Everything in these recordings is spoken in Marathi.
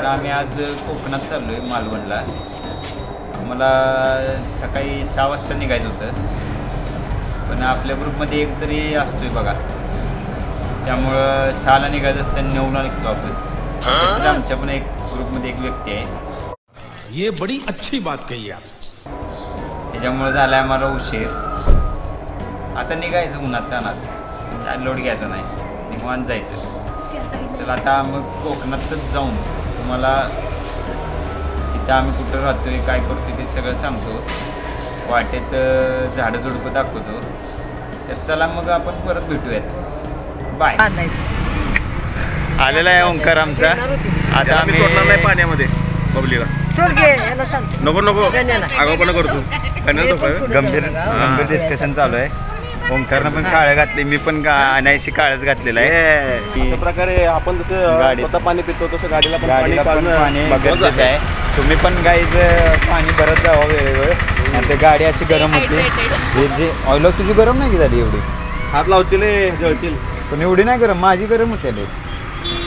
तर आम्ही आज कोकणात चाललो आहे मालवणला. आम्हाला सकाळी 6 वाजता निघायचं होतं, पण आपल्या ग्रुपमध्ये एक तरी असतोय बघा, त्यामुळं 6ला निघायचं असताना 9ला निघतो आपण. तसंच आमच्या पण एक ग्रुपमध्ये एक व्यक्ती आहे, ये बड़ी अच्छी बात कही आप. त्याच्यामुळं झालं आहे आम्हाला उशीर. आता निघायचं उन्हात तानात, काय लोड घ्यायचा नाही, निवांत जायचं. चला आता मग कोकणातच जाऊन तुम्हाला तिथं आम्ही कुठं राहतोय, काय करतोय ते सगळं सांगतो. वाटेत झाडं झुडपं दाखवतो. तर चला मग आपण परत भेटूयात. बाय. आलेला आहे ओंकार आमचा. आता आम्ही सोडणार नाही पाण्यामध्ये बबलीला. नको नको आगाऊपणा करतो. गंभीर डिस्कशन चालू आहे. ओंकारनं पण काळं घातली, मी पण अनायशी काळच घातलेलं आहे. अशा प्रकारे आपण जसं गाडीचं पाणी पितो तसं गाडीला पण पाणी गरजेचं आहे. तुम्ही पण गाईज पाणी भरत जावं वेळेवर, आणि ते गाडी अशी गरम होते. हे जे ऑइल तुझी गरम नाही झाली एवढी, हात लावतील जळतील, पण एवढी नाही गरम, माझी गरम होते.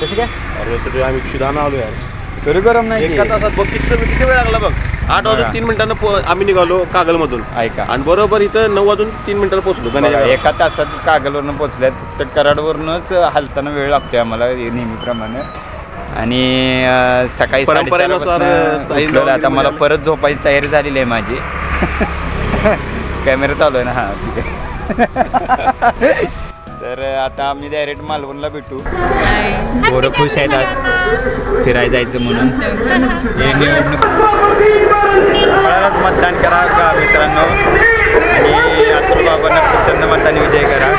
कशी काय? अरे तरी आम्ही शिदाना आलो यार, तरी गरम नाही. एका तासात बघ किती वेळ लागला बघ. 8 वाजून 3 मिनिटांना आम्ही निघालो कागलमधून. ऐका, आणि बरोबर इथं 9 वाजून 3 मिनिटाला पोहोचलो. एका तासात कागलवरनं पोचल्यात, तर कराडवरूनच हलताना वेळ लागतोय आम्हाला नेहमीप्रमाणे. आणि सकाळी 4:30 आता मला परत झोपायची तयारी झालेली आहे माझी. कॅमेरा चालू आहे ना? हां ठीक आहे. तर आता आम्ही डायरेक्ट मालवणला भेटू. पोरं खुश आहेत आज फिरायला जायचं म्हणून. हे निवडणूक मतदान करा का मित्रांनो, आणि अतुल बाबांना प्रचंड मताने विजय करा.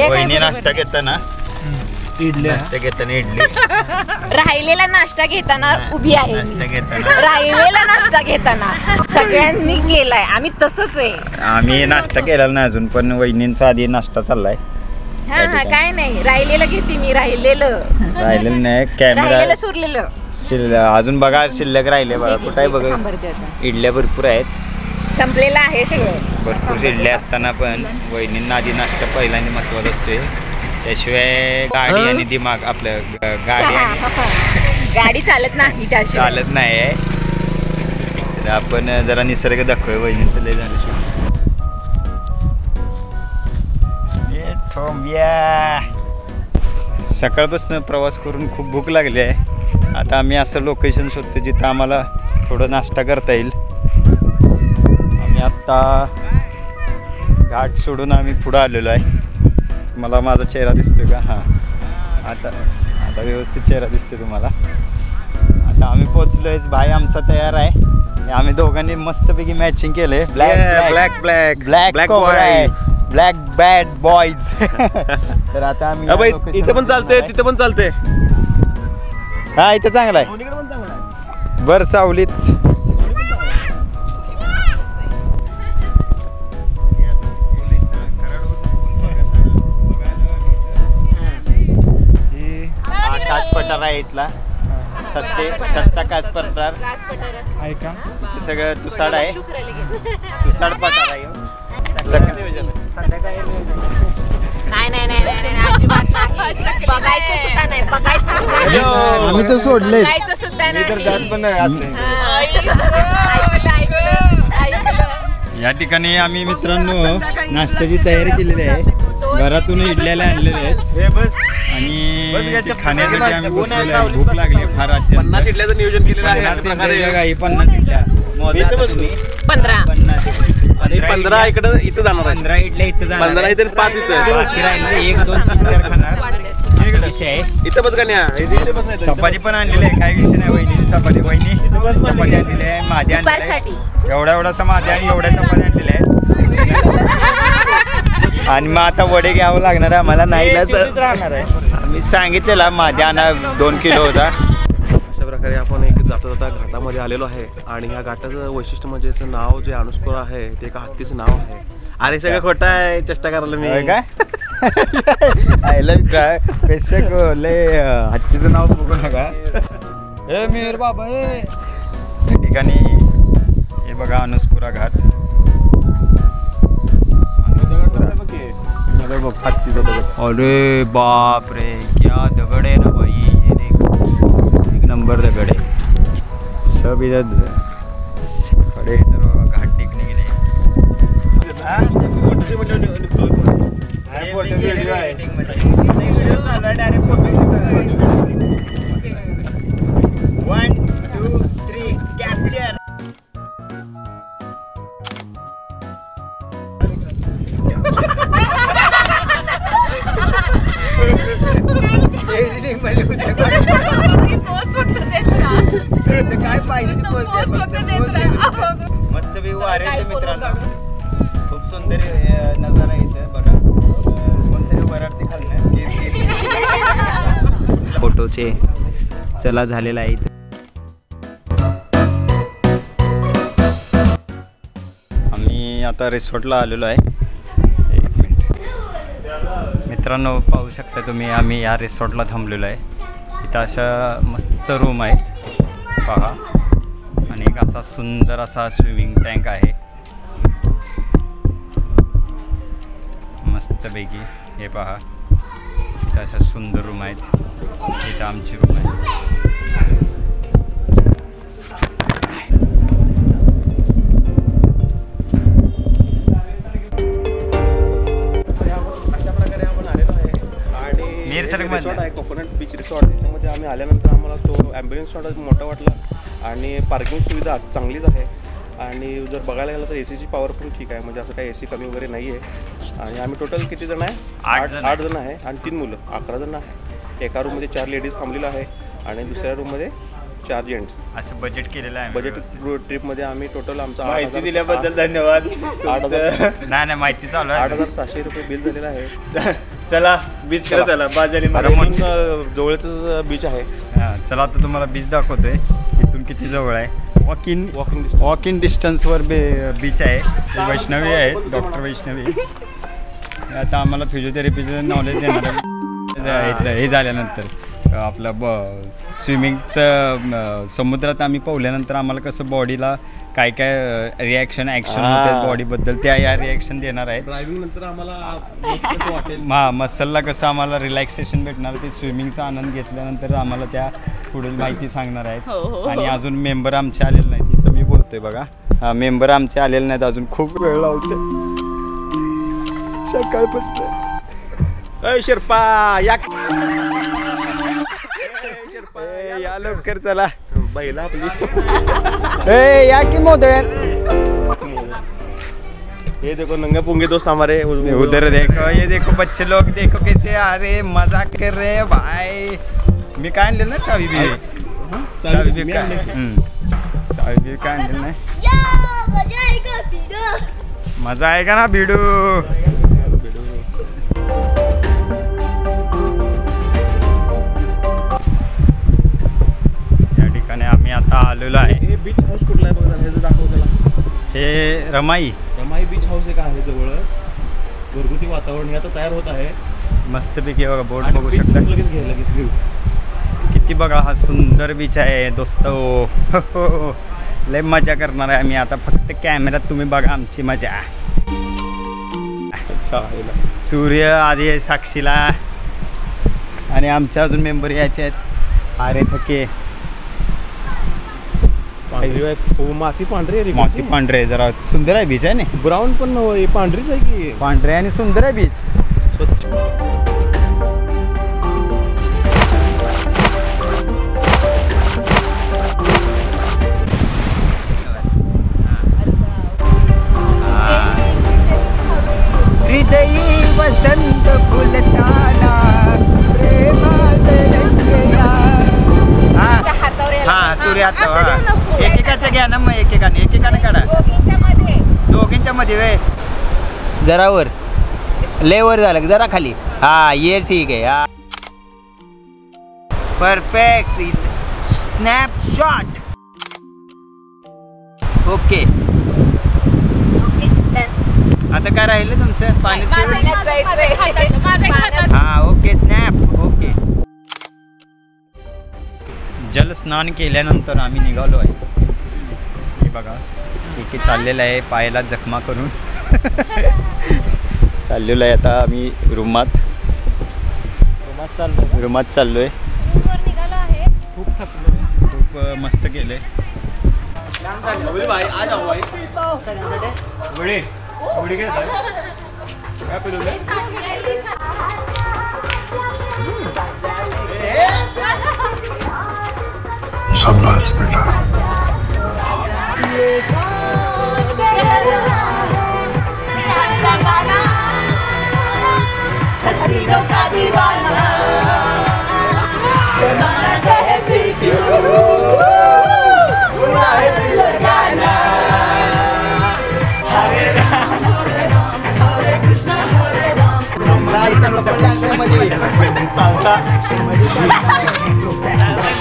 वहिनी नाश्ता घेताना नाश्ता घेताना इडली, राहिलेला नाश्ता घेताना उभी आहे. नाश्ता घेताना राहिलेला नाश्ता घेताना सगळ्यांनी केलाय, आम्ही तसंच आहे. आम्ही नाश्ता केलेला नाही अजून, पण वहिनींचा आधी नाश्ता चाललाय. हा हा काय नाही, राहिलेलं घेते मी. राहिलेलं नाही, कॅमेरा सुरलेलं अजून बघा, शिल्लक राहिले बघा. कुठं आहे बघा, इडल्या भरपूर आहेत, संपलेलं आहे सगळं. भरपूर इडल्या असताना पण वहिनींना आधी नाश्ता पहिल्यांदा महत्वाचा असतोय. त्याशिवाय गाडी आणि दिमाग आपलं गाडी चालत नाही, त्याशिवाय चालत नाही आहे. तर आपण जरा निसर्ग दाखवूया. वहिनींचं लय झालं. सकाळपासून प्रवास करून खूप भूक लागली आहे. आता आम्ही असं लोकेशन शोधतो जिथं आम्हाला थोडं नाश्ता करता येईल. आम्ही आत्ता घाट सोडून आम्ही पुढं आलेलो आहे. मला माझा चेहरा दिसतोय का? हां, आता व्यवस्थित चेहरा दिसतोय तुम्हाला. आता आम्ही पोचलो आहे. भाई आमचा तयार आहे. आम्ही दोघांनी मस्तपैकी मॅचिंग केले. Black bad boys. तर आता आम्ही इथं पण चालतंय, तिथं पण चालतंय. हा, इथं चांगला आहे. बरं सावलीत कास पठार आहे इथला. सस्ता कास पठार आहे का? सगळं तुसाड आहे, तुसाड पठार आहे. बघायचं सुद्धा नाही, बघायचं सुद्धा आम्ही तर सोडले सुद्धा नाही. या ठिकाणी आम्ही मित्रांनो नाश्त्याची तयारी केलेली आहे. घरातून इडल्याला आणलेले आहेत, आणि खाण्यासाठी आम्ही बसलेलो आहे. भूक लागली फार. 50 इडल्याचं नियोजन केलेलं आहे. 50 इडल्या 15 इकडं इथं जाणार आहे. 15 इडल्या इथं जाणार, 15 इथे 5 इथं. 1 2 3 4 खाणार. इथं बस का नाही? चपाती पण आणलेली आहे, काही विषय नाही. वहिनी चपाती चपाती आणलेली आहे. माझ्या एवढा माझ्या आणि एवढ्या चपाती आणलेल्या आहेत. आणि मग आता वडे घ्यावं लागणार आहे आम्हाला. नाही राहणार आहे. आम्ही सांगितलेला माझ्या 2 किलो होता. अशा प्रकारे आपण एक जाता घाटामध्ये आलेलो आहे. आणि ह्या घाटाचं वैशिष्ट्य म्हणजे याचं नाव जे अनुस्कोरा आहे ते एका हत्तीचं नाव आहे. अरे सगळं खोटं आहे, चेष्टा करायला मी काय काय पेशक लय हत्तीचं नाव बघू नका. हे मेहर बाबा. या ठिकाणी हे बघा अनुस्कोरा घाट. अरे बाप रे, क्या दगड आहे ना भाई. ये देखो नंबर दगड आहे सब इधर खडे तर घाट टेकणे की नाही काय पाहिजे मस्त व्ह्यू आहे मित्रांनो खूप सुंदर नजारा इथे बघा कोणतरी वराडती खाल्लं फोटोचे चला झालेला आहे आम्ही आता रिसॉर्टला आलेलो आहे 1 मिनिट मित्रांनो पाहू शकता तुम्ही आम्ही या रिसॉर्टला थांबलेलो आहे इथं अशा मस्त रूम आहेत पहा आणि एक असा सुंदर असा स्विमिंग टँक आहे मस्तपैकी हे पहा इथं अशा सुंदर रूम आहेत इथं आमची रूम आहे रिसॉर्ट आहे कोकोनट बीच रिसॉर्ट त्याच्यामध्ये आम्ही आल्यानंतर आम्हाला तो ॲम्ब्युलन्स रिसॉर्ट मोठा वाटला आणि पार्किंग सुविधा चांगलीच आहे आणि जर बघायला गेलं तर एसीची पॉवर पण ठीक आहे म्हणजे असं काही एसी कमी वगैरे नाही आहे आणि आम्ही टोटल किती जण आहे 8 जण आहे आणि 3 मुलं 11 जण आहे एका रूममध्ये 4 लेडीज थांबलेलं आहे आणि दुसऱ्या रूममध्ये 4 जेंट्स असं बजेट केलेलं आहे बजेट ट्रिपमध्ये आम्ही टोटल आमचा माहिती दिल्याबद्दल धन्यवाद 8,000 नाही माहिती चालू आहे 8,700 रुपये बिल झालेलं आहे चला बीच कडे चला बाजारी जवळच बीच आहे चला आता तुम्हाला बीच दाखवतोय इथून किती जवळ आहे वॉकिंग डिस्टन्सवर बीच आहे वैष्णवी आहे डॉक्टर वैष्णवी आता आम्हाला फिजिओथेरपीचं नॉलेज देणार आहे हे झाल्यानंतर आपलं स्विमिंगचं समुद्रात आम्ही पोहल्यानंतर आम्हाला कसं बॉडीला काय काय रिॲक्शन ॲक्शन होते बॉडीबद्दल त्या या रिॲक्शन देणार आहेत ड्रायव्हिंग नंतर आम्हाला वाटेल मसलला कसं आम्हाला रिलॅक्सेशन भेटणार ते स्विमिंगचा आनंद घेतल्यानंतर आम्हाला त्या पुढील माहिती सांगणार आहेत आणि अजून मेंबर आमचे आलेले नाहीत इथं मी बोलतोय बघा मेंबर आमचे आलेले नाहीत अजून खूप वेळ लावते सकाळपासून शिरपा या लवकर चला बैला आपली या की मोदळ्यान ये देखो नंगे पुंगे दोस्त हमारे उधर देखो ये देखो बच्चे लोग देखो कैसे अरे मजाक कर रहे हैं भाई मी काय आणलेलं ना चावी बी चावी बी काय आणलेलं नाही मजा आहे का ना भिडू आम्ही आता आलेलो आहे हे बीच हाऊस कुठला आहे बघा हे दाखव त्याला हे रमाई बीच हाऊस एक आहे जवळच घरगुती वातावरण हे आता तयार होत आहे मस्तपैकी बघा बोर्ड बघू शकता लगेच किती बघा हा सुंदर बीच आहे दोस्त लय मजा करणार आहे आम्ही आता फक्त कॅमेऱ्यात तुम्ही बघा आमची मजा सूर्य आधी आहे साक्षीला आणि आमचे अजून मेंबर यायचे आहेत अरे थके माती पांढरी माती पांढरे जरा सुंदर आहे बीच आहे ना ब्राऊन पण पांढरीच आहे की पांढरे आणि सुंदर आहे बीच स्वच्छ हृदयी वसंत फुलताना प्रेमात रंगया हा सूर्य एकेकाचं घ्या ना मग एकेकाने काढा दोघींच्या मध्ये वे जरा वर लय वर झालं जरा खाली हा ये ठीक आहे हा परफेक्ट स्नॅपशॉट ओके आता काय राहिलं तुमचं पाणी हा ओके स्नॅप ओके जलस्नान केल्यानंतर आम्ही निघालो आहे हे बघा एके चाललेलं आहे पायाला जखमा करून चाललेलो आहे आता आम्ही रूमात चाललोय खूप थकलो खूप मस्त केलंय. शाबाश बेटा.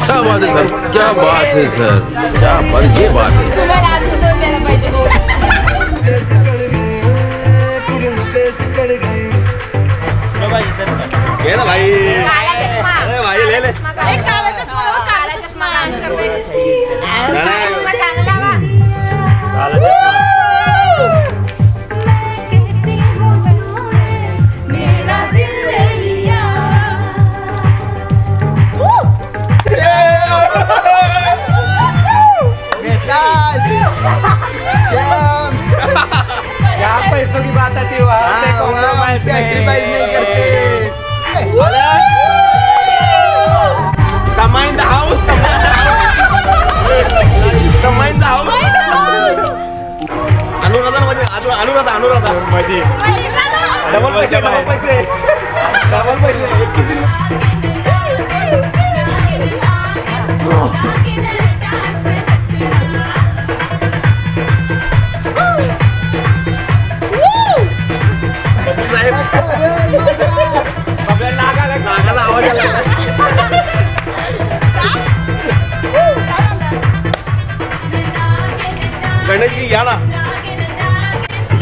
क्या बात है सर, क्या बात है सर, क्या बात, ये बात है. पैसों की बात आती है सैक्रिफाइस नहीं करते. Combine the house. Combine the house. Anuradha मध्ये डबल पैसे नागाला आवाज आला. गणेश जी या ना,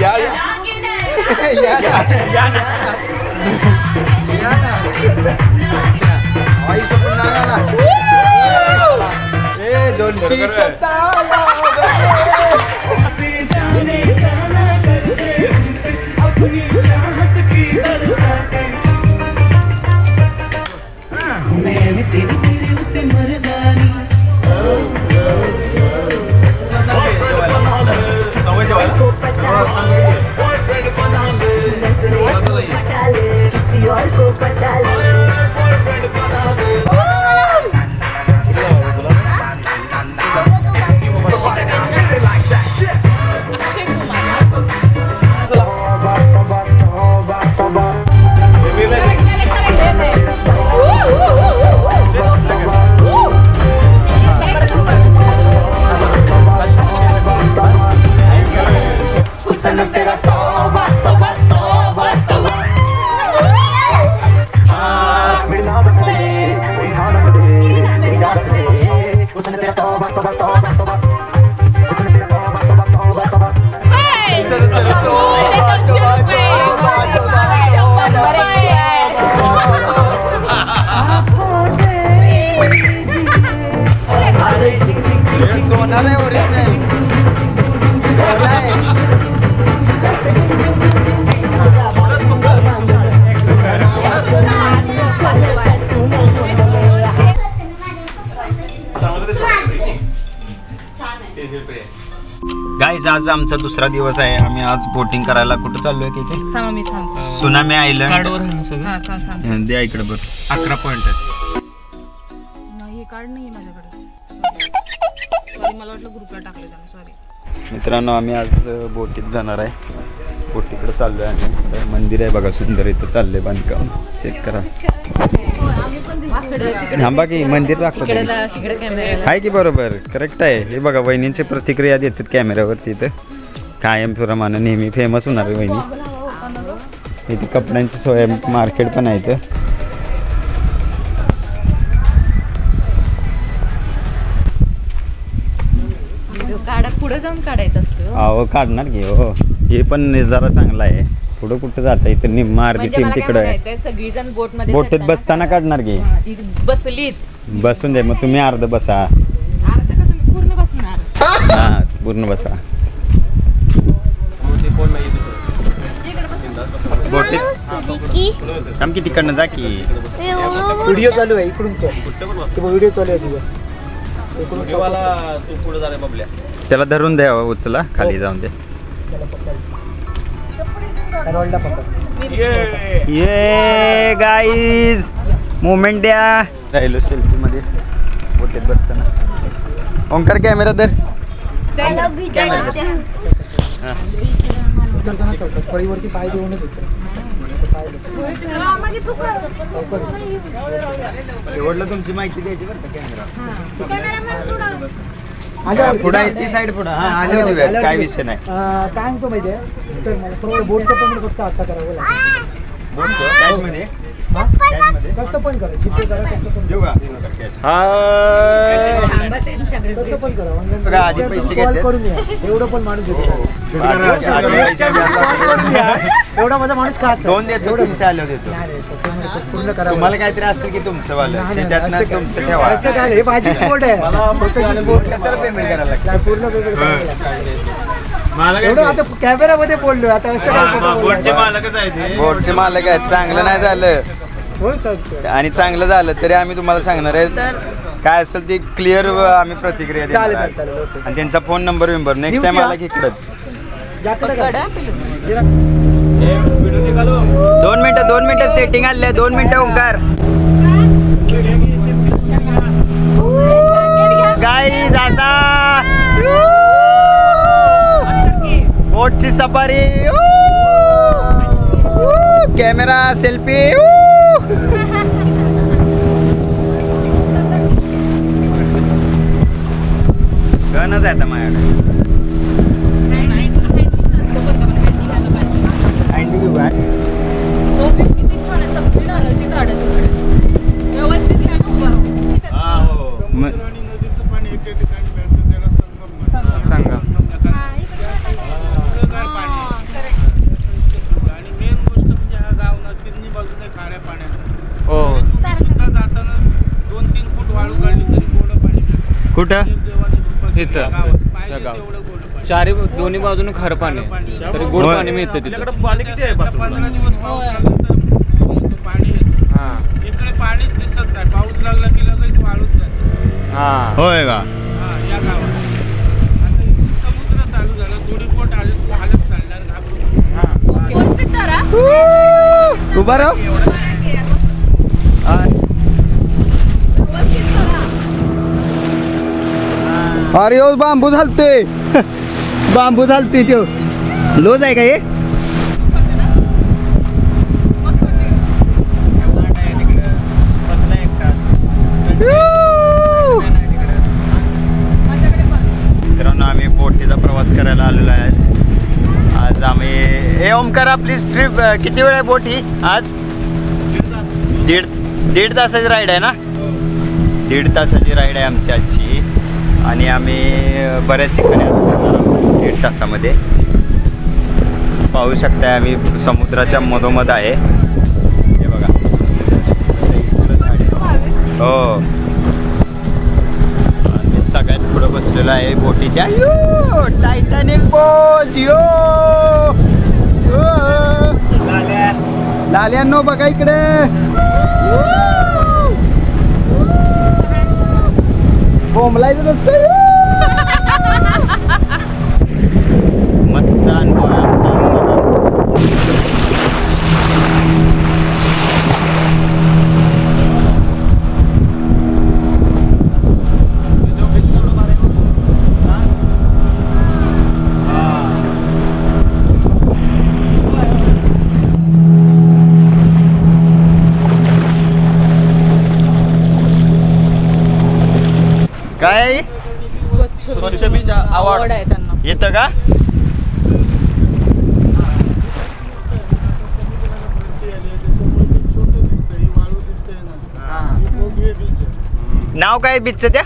या गाईज आज आमचा दुसरा दिवस आहे. आम्ही आज बोटिंग करायला कुठं चाललोय की सुनामी आयलंड. द्या इकडे बघ 11 पॉइंट आहेत. मित्रांनो आम्ही आज बोटीत जाणार आहे. बोटीकडे चाललोय आणि मंदिर आहे बघा सुंदर. इथं चाललंय बांधकाम. चेक करा. थांबा की मंदिर दाखवतो आहे की बरोबर करेक्ट आहे. हे बघा वहिनींची प्रतिक्रिया देतात कॅमेऱ्यावरती. इथं कायम प्रमाणे नेहमी फेमस होणार आहे वहिनी. इथे कपड्यांची सोय मार्केट पण आहे इथं. पुढे जाऊन काढायचं असतं. अहो काढणार की हो. हे पण नजारा चांगला आहे. पुढं कुठं जाता इथं निम्मा अर्धी टीम तिकडं आहे. सगळीजण बोट मध्ये बोटीत बसताना काढणार की बसलीत. बसून दे मग तुम्ही अर्ध बसा. पूर्ण बसणार. हा पूर्ण बसा. बोटीत थांब की तिकडनं जा की. व्हिडिओ चालू आहे इकडून. व्हिडिओ चालू आहे तुझा. तू पुढे झाले बबल्या. त्याला धरून द्या उचला खाली जाऊन दे. ये गाईज मुवमेंट द्या. राहिलो सेल्फी मध्ये बोटीत बसताना. ओंकार कॅमेरा धर. पळीवरती पाय देऊनच शेवटला तुमची माहिती द्यायची बरं का कॅमेरा पुढे ती साईड पुढे. हा आले होते काय विषय नाही. काय सांगतो माहिती आहे सर मला बोर्डचं पेमेंट फक्त आता करावं लागेल. बोलतो कॅश मध्ये कसं पण करा जिथे करा कसं पण देऊ का कसं पण करा बघा, आधी पैसे कॉल घेतले. करून या एवढं पण माणूस देतो. आधी पैसे द्यायला. एवढा माझा माणूस का दोन देतो 300 आले होते तो. पूर्ण करा. तुम्हाला काहीतरी असेल की तुमचं वालं त्यातनं तुमचं ठेवा. असं काय नाही माझीच बोर्ड आहे. कशाला पेमेंट करायला लागतं. पूर्ण पेमेंट करावं लागतं. एवढं आता कॅमेरामध्ये बोललो आता असं काय बोटचे मालक आहेत. चांगलं नाही झालं हो सर आणि चांगलं झालं तरी आम्ही तुम्हाला सांगणार आहे काय असेल ते क्लिअर आम्ही प्रतिक्रिया चालेल देणार. चालेल ओके. आणि त्यांचा फोन नंबर विंबर नेक्स्ट टाइम आला की इकडंच. जाकडं करा. 2 मिनिटं सेटिंग आले. 2 मिनिटं ओंकार. गाईज असा बोटची सफारी. Camera selfie. गणच आहे आता माझ्याकडे. हँडी घेऊ काय? कुठं इथं चारी दोन्ही बाजूने खारं पाणी तरी गोड पाणी मिळतं तिथं. पाणी किती आहे? 15 दिवस पाऊस लागला तर पाणी हां इकडे पाणीच दिसत नाही. पाऊस लागला की लगेच वाळूच जाते. हां होय का? या गावात आता समुद्र चालू झाला. थोडी बोट हालत चालणार घाबरून. उभा राह. अरे ओ बांबू झालतोय. बांबू झालतोय तो. लोज आहे का हे? मित्रांनो आम्ही बोटीचा प्रवास करायला आलेलो आहे आज आम्ही. हे ओमकार आपली ट्रिप किती वेळ आहे बोट ही आज? दीड तासाची राईड आहे ना? 1.5 तासाची राईड आहे आमची आजची. आणि आम्ही बऱ्याच ठिकाणी आज फिरणार आहोत 1.5 तासामध्ये. पाहू शकताय आम्ही समुद्राच्या मधोमध आहे. हे बघा हो आणि सगळ्यात पुढं बसलेलं आहे बोटीच्या. यो टायटॅनिक बोट यो लाल्यांनो बघा इकडे. बोंबलायचं नसतं. मस्त अनुभव आहे आमचा. काय स्वच्छ बीच आवड आहे त्यांना. येतं का? नाव काय बीचचं त्या?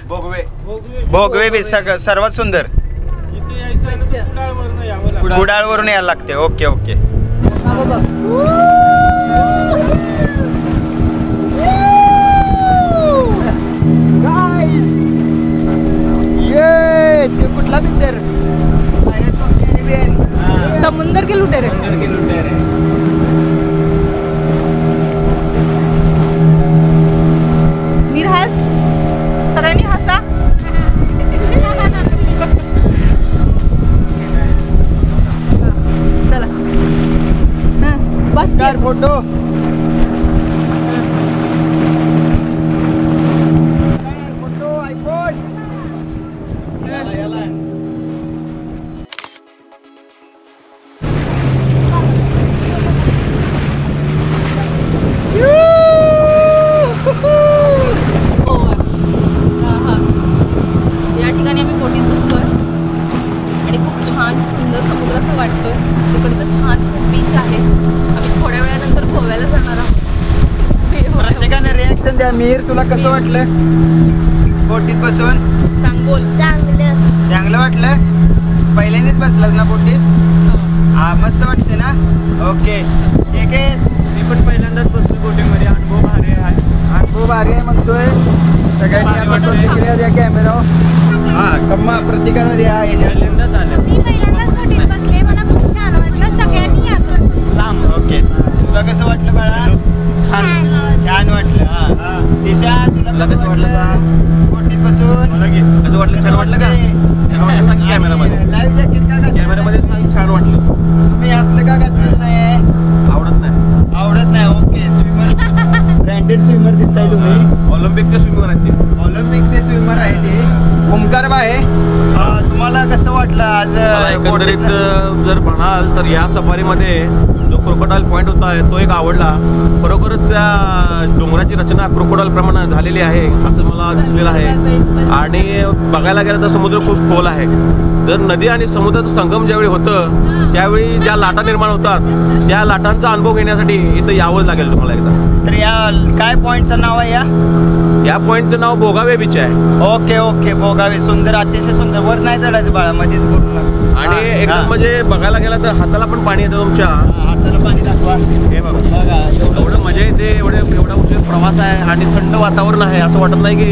भोगवे बीच. सर्वात सुंदर. इथे यायचं आहे ना कुडाळवरनं यावं लागतं. कुडाळवरून यायला लागते. Okay okay. मागं बघ. ये ते कुठला पिक्चर? समुंदर के लुटेरे. निर्हास सगळ्यांनी हसा. वाटते मीर, तुला कसं वाटलं बोटीत बसून? चांगलं वाटलं? पहिल्यांदाच बसलास ना बोटीत? हा मस्त वाटते ना? ओके ठीक आहे. मी पण पहिल्यांदाच बसलो बोटिंगमध्ये. अनुभव भारी आहे. अनुभव भारी आहे म्हणतोय. सगळ्यांनी आता प्रतिक्रिया द्या कॅमेरावर. हा कम्मा प्रतिक्रिया द्या. पहिल्यांदाच आले. ओके तुला कसं वाटलं बाळा? छान वाटलं. हा दिशा तुला कसं वाटलं बोटीत बसून? कसं वाटलं? छान वाटलं का? कॅमेरामध्ये लाईव्ह जॅकेट का घातलं? कॅमेरामध्ये छान वाटलं. तुम्ही असतं का घातलेलं नाही? आवडत नाही. ओके स्विमर ब्रँडेड स्विमर दिसताय तुम्ही. ऑलिम्पिकचे स्विमर आहेत ते. ऑलिम्पिकचे स्विमर आहे ते. ओमकार बाय तुम्हाला कसं वाटलं आज? मला एकंदरीत जर म्हणाल तर या सफारीमध्ये जो क्रोकोडाईल पॉईंट होता तो एक आवडला. खरोखरच त्या डोंगराची रचना क्रोकोडाईल प्रमाणे झालेली आहे असं मला दिसलेलं आहे. आणि बघायला गेलं तर समुद्र खूप खोल आहे. जर नदी आणि समुद्राचं संगम ज्यावेळी होतं त्यावेळी ज्या लाटा निर्माण होतात त्या लाटांचा अनुभव घेण्यासाठी इथं यावंच लागेल तुम्हाला एकदा. तर या काय पॉईंटचं नाव आहे या पॉईंटचं नाव बोगावे बीच आहे. Okay okay Bogave. सुंदर, अतिशय सुंदर. वर नाही चढायचं बाळा, मध्येच पूर्ण. आणि एकदम म्हणजे बघायला गेलं तर हाताला पण पाणी येतं तुमच्या. हाताला पाणी दाखवा. हे बघा एवढं मजा येते. एवढा उशीर प्रवास आहे आणि थंड वातावरण आहे. असं वाटत नाही की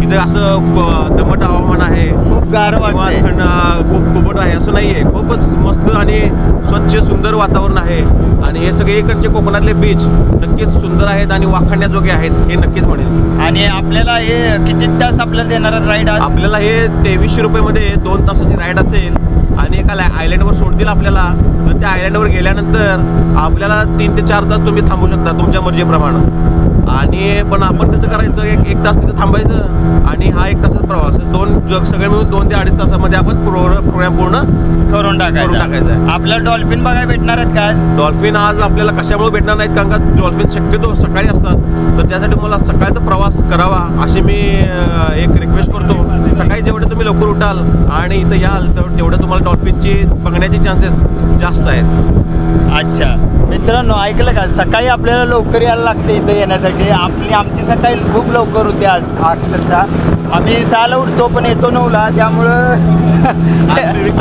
इथे असं दमट हवामान आहे, खूप गार किंवा वाटतंय. थंड खूप कुबट आहे असं नाहीये. खूपच मस्त आणि स्वच्छ सुंदर वातावरण आहे. आणि हे सगळे इकडचे कोकणातले बीच नक्कीच सुंदर आहेत आणि वाखाणण्याजोगे आहेत हे नक्कीच म्हणेल. आणि आपल्याला हे किती तास आपल्याला देणार राईड आज? आपल्याला हे 2300 रुपयेमध्ये 2 तासाची राईड असेल आणि एका आयलंडवर सोडतील आपल्याला. तर त्या आयलंडवर गेल्यानंतर आपल्याला 3 ते 4 तास तुम्ही थांबू शकता तुमच्या मर्जीप्रमाणे. आणि पण आपण कसं करायचं, एक तास तिथं थांबायचं आणि हा 1 तासाचा प्रवास सगळे मिळून 2 ते 2.5 तासामध्ये आपण प्रोग्राम पूर्ण करून टाकायचं आहे. आपल्याला डॉल्फिन बघायला भेटणार आहेत का आज? डॉल्फिन आज आपल्याला कशामुळे भेटणार नाहीत कारण का डॉल्फिन शक्यतो सकाळी असतात. तर त्यासाठी मला सकाळचा प्रवास करावा अशी मी एक रिक्वेस्ट करतो. सकाळी जेवढे तुम्ही लवकर उठाल आणि इथं याल तर तेवढं तुम्हाला डॉल्फिनची बघण्याचे चान्सेस जास्त आहेत. अच्छा मित्रांनो ऐकलं का? सकाळी आपल्याला लवकर यायला लागते इथं येण्यासाठी. आमची सकाळी खूप लवकर होती आज. अक्षरशः आम्ही 6ला उठतो पण येतो 9ला. त्यामुळं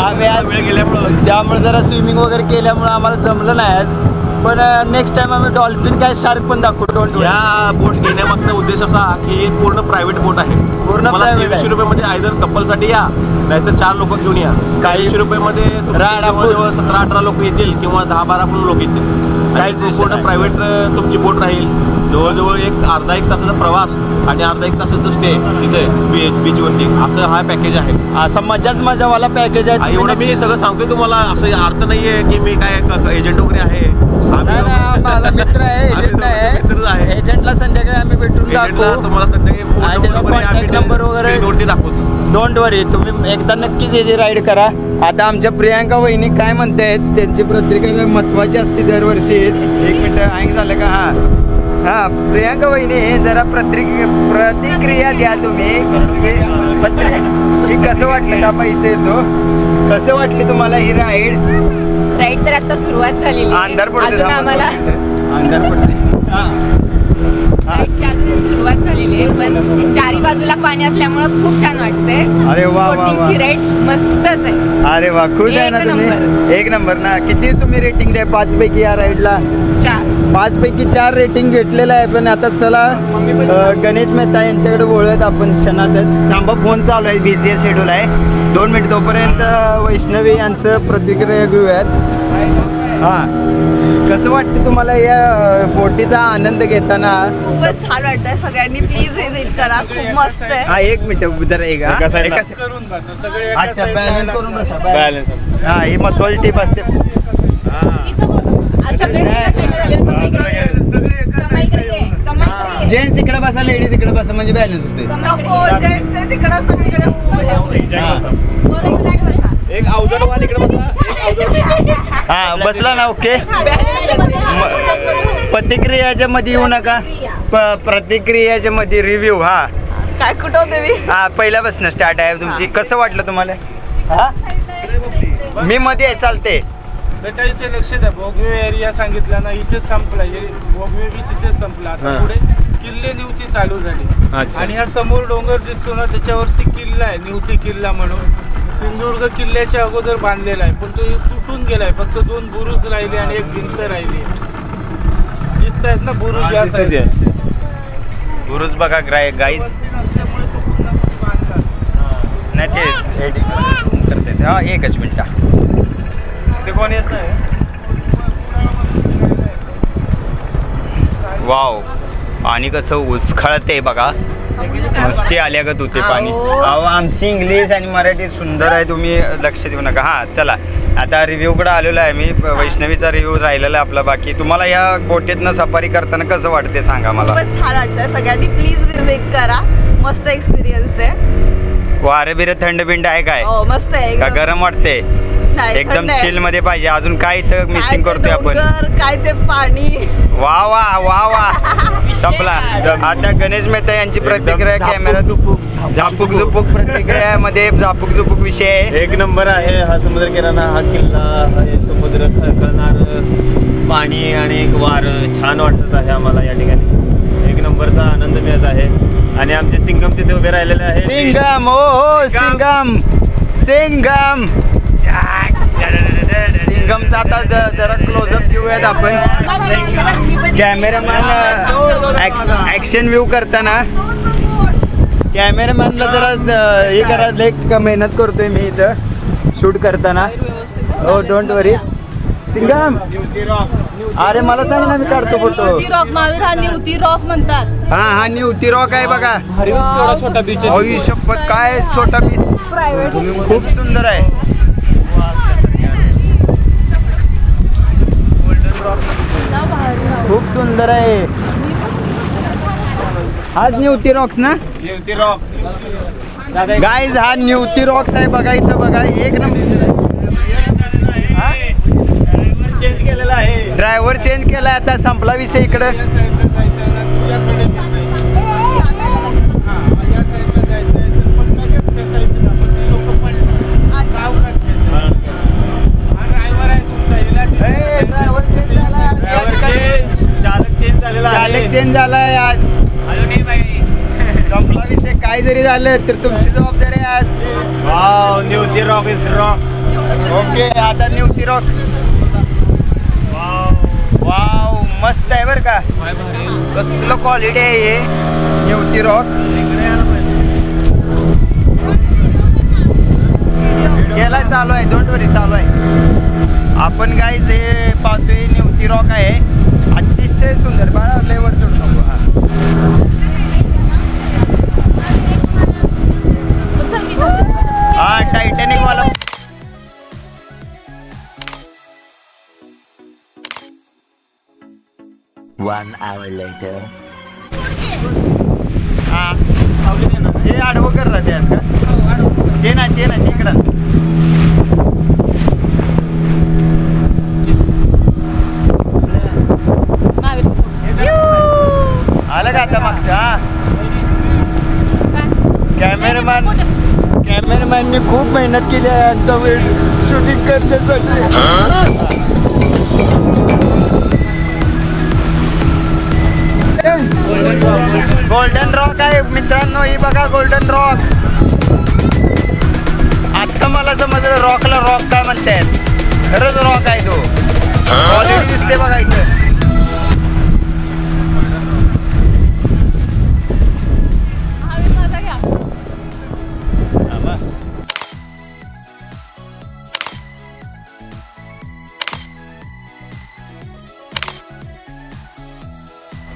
आम्ही आज वेळ गेल्यामुळं त्यामुळे जरा स्विमिंग वगैरे केल्यामुळं आम्हाला जमलं नाही आज. पण नेक्स्ट टाइम आम्ही डॉल्फिन काय शार्क पण दाखवतो. या बोट घेण्यामागचा उद्देश असा की ही पूर्ण प्रायव्हेट बोट आहे. पूर्ण मला private 2300 आहे. रुपयामध्ये आयदर कपलसाठी या नाहीतर 4 लोक घेऊन या. काही 2300 रुपयामध्ये राडा जवळजवळ 17-18 लोक येतील किंवा 10-12 पण लोक येतील. काहीच विषय पूर्ण नाही. प्रायव्हेट तुमची बोट राहील. जवळजवळ अर्धा एक तासाचा प्रवास आणि अर्धा एक तासाचं स्टे तिथे बीचवरती असं हा पॅकेज आहे. असा मजावाला पॅकेज आहे. एवढं मी सगळं सांगतोय तुम्हाला. असं अर्थ नाहीये की मी काय एजंट वगैरे आहे. माझा मित्र आहे, एजंट आहे. एजंटला संध्याकाळी आम्ही भेटून दाखवू. तुम्हाला संध्याकाळी कॉन्टॅक्ट नंबर वगैरे दाखवूच. डोंट वरी, तुम्ही एकदा नक्कीच याची राईड करा. आता आमच्या प्रियांका वहिनी काय म्हणतायत त्यांची प्रतिक्रिया महत्वाची असते दरवर्षीच. 1 मिनिट हँग झालं का? हां प्रियांका वहिनी जरा प्रतिक्रिया द्या तुम्ही. की कसं वाटलं का? इथे येतो कसं वाटली तुम्हाला ही राईड? राईड तर आता सुरुवात झालेली आहे. अंधार पडते अजून आम्हाला अंधार पडते. राईडची अजून सुरुवात झालेली आहे पण चारी बाजूला पाणी असल्यामुळं खूप छान वाटतंय. अरे वा वा वा. बोटिंगची राईड मस्तच आहे. अरे वा खुश आहे ना एक तुम्ही? नंबर. 1 नंबर ना. किती तुम्ही रेटिंग द्या 5 पैकी या राईडला? 4. 5 पैकी 4 रेटिंग घेतलेलं आहे. पण आता चला गणेश मेहता यांच्याकडे बोलूयात आपण क्षणातच. थांबा फोन चालू आहे, बिझी शेड्यूल आहे. 2 मिनिट तोपर्यंत वैष्णवी यांचं प्रतिक्रिया घेऊयात. हां कसं वाटतं तुम्हाला या बोटीचा आनंद घेताना? खूपच छान वाटतंय. सगळ्यांनी प्लीज व्हिजिट करा. खूप मस्त आहे. हा 1 मिनिट जरा एक अच्छा बॅलन्स करून बसा. बॅलन्स हां ही महत्वाची टिप असते. जेंट्स इकडे बसा, लेडीज इकडे बसा म्हणजे बॅलन्स होते. नको जेंट्स आहे तिकडं सगळीकडे एक अवजडवान इकडे बसा. हा बसला ना? ओके. प्रतिक्रियाच्या मध्ये येऊ नका. प्रतिक्रियाच्या मध्ये रिव्ह्यू. हा काय कुठं होते मी? हा पहिल्यापासून स्टार्ट आहे तुमची. कसं वाटलं तुम्हाला? हा मी मध्ये आहे चालते. बेटा इथे लक्ष द्या. भोगवे एरिया सांगितला ना, इथेच संपला. भोगवे बीच इथेच संपला. आता पुढे किल्ले निवती चालू झाली आणि हा समोर डोंगर दिसतो ना, त्याच्यावरती किल्ला आहे, निवती किल्ला म्हणून. सिंधुदुर्ग किल्ल्याच्या अगोदर बांधलेला आहे, पण तो तुटून गेलाय. फक्त 2 बुरुज राहिले आणि एक भिंत राहिली. दिसत आहेत ना बुरुज या साईड. बुरुज बघा गाईस. नाही ते एडिटिंग करते. हा एकच मिनिट. ते कोण येत नाही. वाव, पाणी कसं उचखळते बघा. मस्ती आल्यागत होते पाणी. अहो आमची इंग्लिश आणि मराठी सुंदर आहे, तुम्ही लक्ष देऊ नका. हां चला, आता रिव्ह्यूकडे आलेलो आहे मी. वैष्णवीचा रिव्ह्यू राहिलेला आहे आपला. बाकी तुम्हाला या बोटीतनं सफारी करताना कसं वाटते सांगा मला. खूपच छान वाटतं. सगळ्यांनी प्लीज विजिट करा. मस्त एक्सपिरियन्स आहे. वारे बिरे थंड बिंड आहे काय? हो मस्त आहे. का गरम वाटते? एकदम चिल मध्ये पाहिजे. अजून काय तर मिसिंग करतोय आपण. काय ते पाणी. वा वा वा वा. संपला. आता गणेश मेहता यांची प्रतिक्रिया कॅमेरा झापूक झुपूक प्रतिक्रियामध्ये झापूक झुपूक विषय आहे. एक नंबर आहे हा समुद्र किनारा, हा किल्ला, हे समुद्र खळखळणार पाणी आणि एक वारं छान वाटत आहे आम्हाला या ठिकाणी. एक नंबरचा आनंद मिळत आहे. आणि आमचे सिंगम तिथे उभे राहिलेले आहे. सिंगम, हो सिंगम सिंगम सिंगमचा आता जरा क्लोजअप घेऊयात आपण. कॅमेरामॅन ॲक्शन व्ह्यू करताना कॅमेरामॅनला जरा हे करा. लेक मेहनत करतोय मी इथं शूट करताना. हो डोंट वरी. सिंगम, अरे मला सांग ना, मी काढतो फोटो. हा निवती रॉक म्हणतात. हा निवती रॉक आहे बघा. छोटा बीच. शपथ काय छोटा बीच. खूप सुंदर आहे. खूप सुंदर आहे. हाच निवती रॉक्स ना? निवती रॉक्स गाईज, हा निवती रॉक्स आहे बघा. इथं बघा एक नंबर. चेंज केलेला आहे. ड्रायव्हर चेंज केलाय. आता संपला विषय. इकडं चालक चेंज झालाय आज. संपला विषय. काय जरी झालं तर तुमची जबाबदारी आहे आज. Wow, Nivati rock is rock. Okay, आता निवती रॉक. वाव मस्त आहे बरं का. कसलं क्वालिटी आहे हे निवती रॉक. गेला चालू आहे. डोंट वरी चालू आहे. आपण गाईज हे पाहतोय निवती रॉक आहे. अतिशय सुंदर. बाळा लेवर चढू नको. हा टायटॅनिक वाला. One hour later. हा ते आडवं कर राहते आज का? ते नाही ते इकडं. आलं का आता मागच्या? कॅमेरामॅननी खूप मेहनत केली आहे यांचा वेळ शूटिंग करण्यासाठी. गोल्डन रॉक आहे मित्रांनो. ही बघा गोल्डन रॉक. आता मला समजलं रॉकला रॉक काय म्हणतात. खरंच रॉक आहे तो. क्वालिटी दिसते बघा इथं.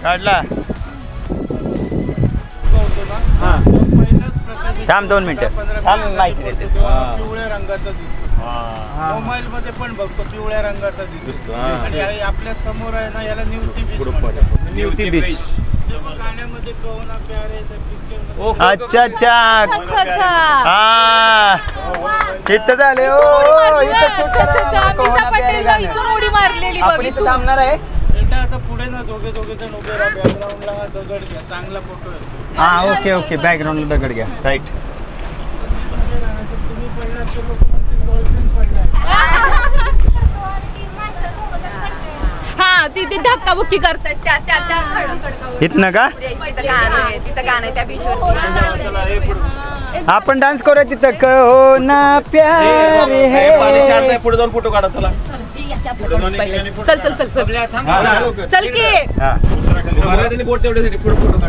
काढला. थांब 2 मिनिटं थांब, माहिती देते. पिवळ्या रंगाचा दिसतो. मोबाईल मध्ये पण बघतो पिवळ्या रंगाचा दिसतो. आणि आपल्या समोर आहे ना, याला निवती बीच म्हणतात. निवती बीच. गाण्यामध्ये कहोना प्यार है त्या पिक्चर. अच्छा अच्छा अच्छा. हा चित्त झाले. मीशा पटेलला इथून उडी मारलेली आपण इथं थांबणार आहे. आता पुढे ना दोघे जण उभे राहा. बॅकग्राऊंडला हा दगड घ्या. चांगला फोटो आहे. हा ओके बॅकग्राऊंडला दगड घ्या. राईट. तुम्ही पडलात तर लोक म्हणतील डॉल्फिन पडलाय. ना ती धक्काबुक्की करतायत त्या त्या त्या खडकावर. इथनं का तिथं गाणं आहे त्या बीचवर. आपण डान्स करूया तिथं कहो ना प्यार है. पुढे जाऊन फोटो काढा चला. चल चल चल चल चल की.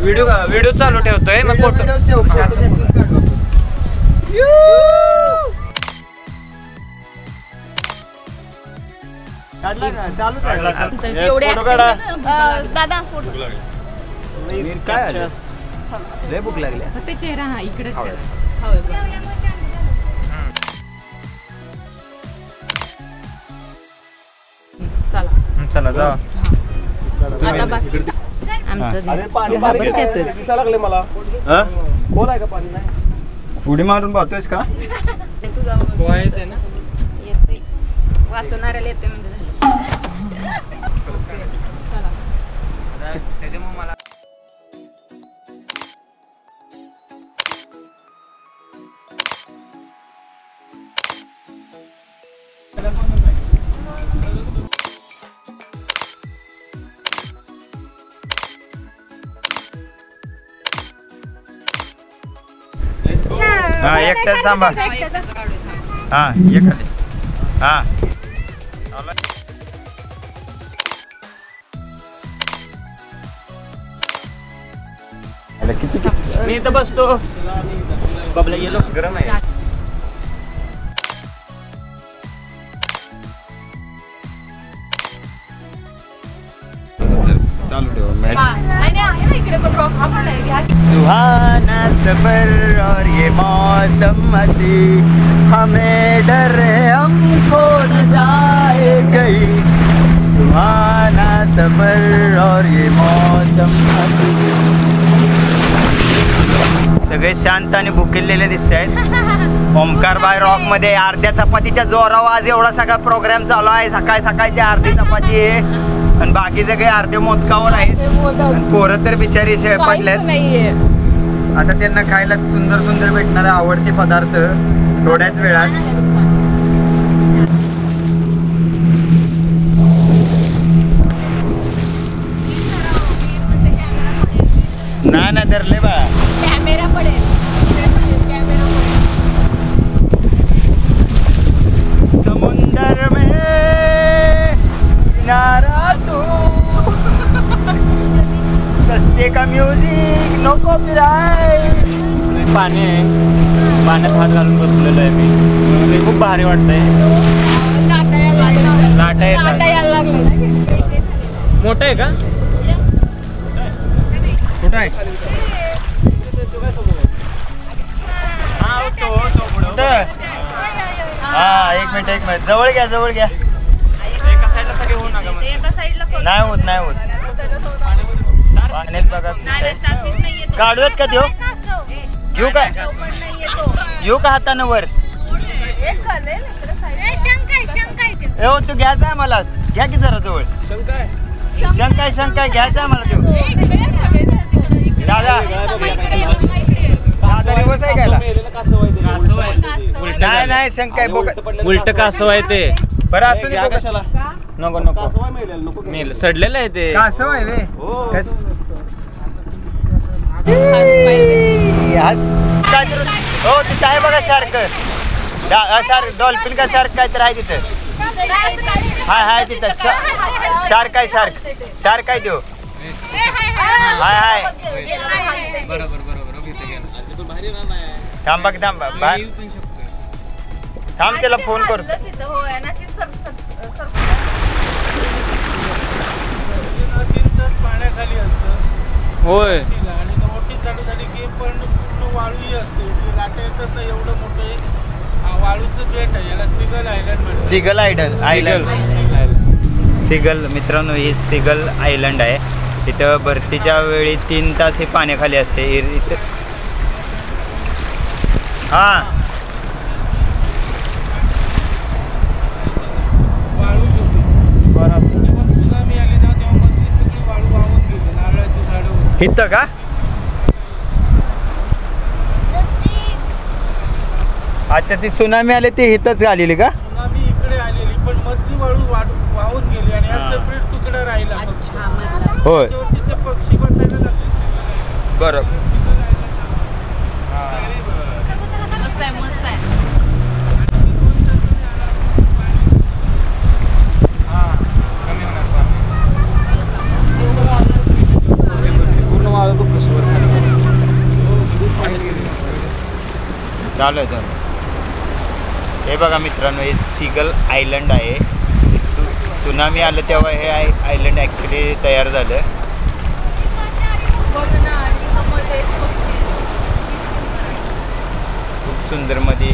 व्हिडिओ चालू ठेवतोय मग फोटो. दादा फोटो लय भूक लागली. ते चेहरा हा इकडेच चला चला जा. आता बाकी आमचं लागले मला. कोण आहे का पाणी नाही. उडी मारून पाहतोयस का. वाचवणाऱ्याला येते म्हणजे हा एकटाच थांबा. हा एक खाली. हा किती मी इथं बसतो. बबला गेलो गरम आहे. चालू ठेव. इकडे पण रॉक हा पण आहे. सुहाना सफर और ये मौसम हसी हमें डर हमको न जाए गई. सुहाना सफर और ये मौसम हसी. सगळे शांत आणि भुकेलेले दिसत आहेत. ओमकार बाय रॉक मध्ये अर्ध्या चपातीच्या जोरावर आज एवढा सगळा प्रोग्राम चालू आहे. सकाळी सकाळची अर्धी चपाती आहे आणि बाकी सगळे अर्धे मोदकावर आहेत. पोरं तर बिचारी पडल्यात. आता त्यांना खायला सुंदर सुंदर भेटणारे आवडते पदार्थ थोड्याच वेळात. ना धरले बा. कॅमेरा पडेल. समुंदर में किनारा तू सस्ते का म्युझिक नो कॉपीराइट. पाणी आहे. पाण्यात हात घालून बसलेलो आहे मी. खूप भारी वाटतंय. लाटा यायला लागले. मोठं आहे का. कुठं आहे. हा एक मिनिट जवळ घ्या जवळ घ्या. एका साईडला सगळे होऊ नका. नाही होत नाही होत. पाण्यात बघा काढूयात का देऊ. घेऊ का घेऊ का हातानं वर. ए हो तू घ्यायचा आहे मला. घ्या की जरा जवळ. शंकाय घ्यायचा आहे मला देऊ. दादा दादा रिवर्स आहे घ्यायला. नाही नाही शंकाय उलट कासव आहे ते. बरं असू दे. नको नको मेल सडलेलं आहे ते. कासव आहे वे. हो तिथं आहे बघा शार्क. शार्क डॉल्फिन का शार्क काय तर आहे तिथं. हाय तिथं शार्क आहे. शार्क आहे देऊ. हाय थांबा थांब त्याला फोन करतो. 3 तास पाण्याखाली असतं. होय. आणि मोठी चालू झाली की पण पूर्ण वाळूही असते. लाटा येतात ना एवढं मोठं वाळूचं बेट आहे. याला सिगल आयलंड म्हणतात. सिगल मित्रांनो ही सिगल आयलंड आहे. तिथं भरतीच्या वेळी 3 तास हे पाण्याखाली असते. हा वाळू बरोबर. जेव्हा सुनामी आली ना तेव्हा मधली सगळी वाळू वाहून गेली. नारळाची झाडं इथं का. अच्छा ती सुनामी आली ती इथंच आलेली का. सुनामी इकडे आलेली पण मधली वाळू वाहून गेली आणि हा सेपरेट तुकडा राहिला फक्त. होय त्याच्यावरती ते पक्षी बसायला लागले. बरं. मस्त आहे मस्त आहे. चालू आहे. हे बघा मित्रांनो, हे सीगल आयलंड आहे. सुनामी आलं तेव्हा हे आयलंड ॲक्च्युली तयार झालं. खूप सुंदर मध्ये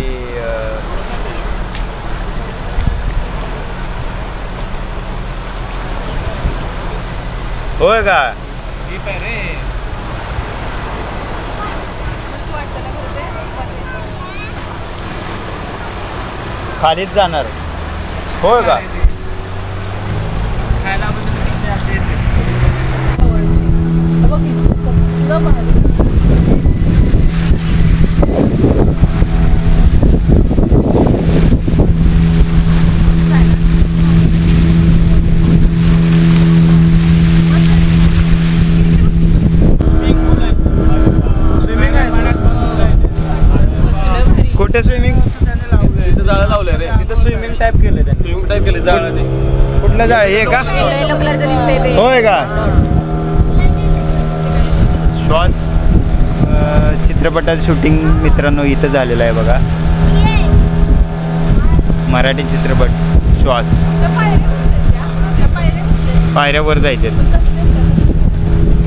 होय का? खालीच जाणार होय का? कुठे स्विमिंग? जाळं लावलंय रे तिथं. स्विमिंग टाईप केलं त्यांनी. स्विमिंग टाईप केलं जाळं. ते कुठलं जाळ हे का? येलो कलरचं दिसतंय ते. होय का? श्वास चित्रपटाचं शूटिंग मित्रांनो इथं झालेलं आहे बघा. मराठी चित्रपट श्वास. पायऱ्यावर जायचे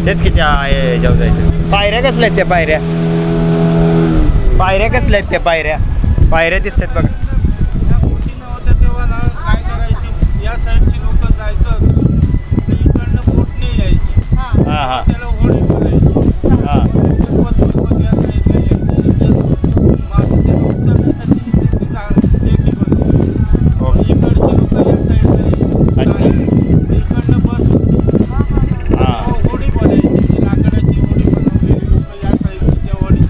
तेच किती आहे जाऊ जायचं. पायऱ्या कसल्या आहेत त्या पायऱ्या? पायऱ्या कसल्या आहेत त्या पायऱ्या? पायऱ्या दिसतात बघा. या बोटी नव्हत्या तेव्हा ना काय करायची, या साईडची लोक जायचं असं तर इकडनं बोटने यायची. हां हां त्याला होडी बोलायची. हां या साईडला यायची. माझं ते उतरण्यासाठी जेटी बनवली. इकडची लोक या साईडला यायची. इकडनं बस होती. होडी बोलायची. ती लाकडाची होडी बनवलेली लोक या साईडची त्या होडी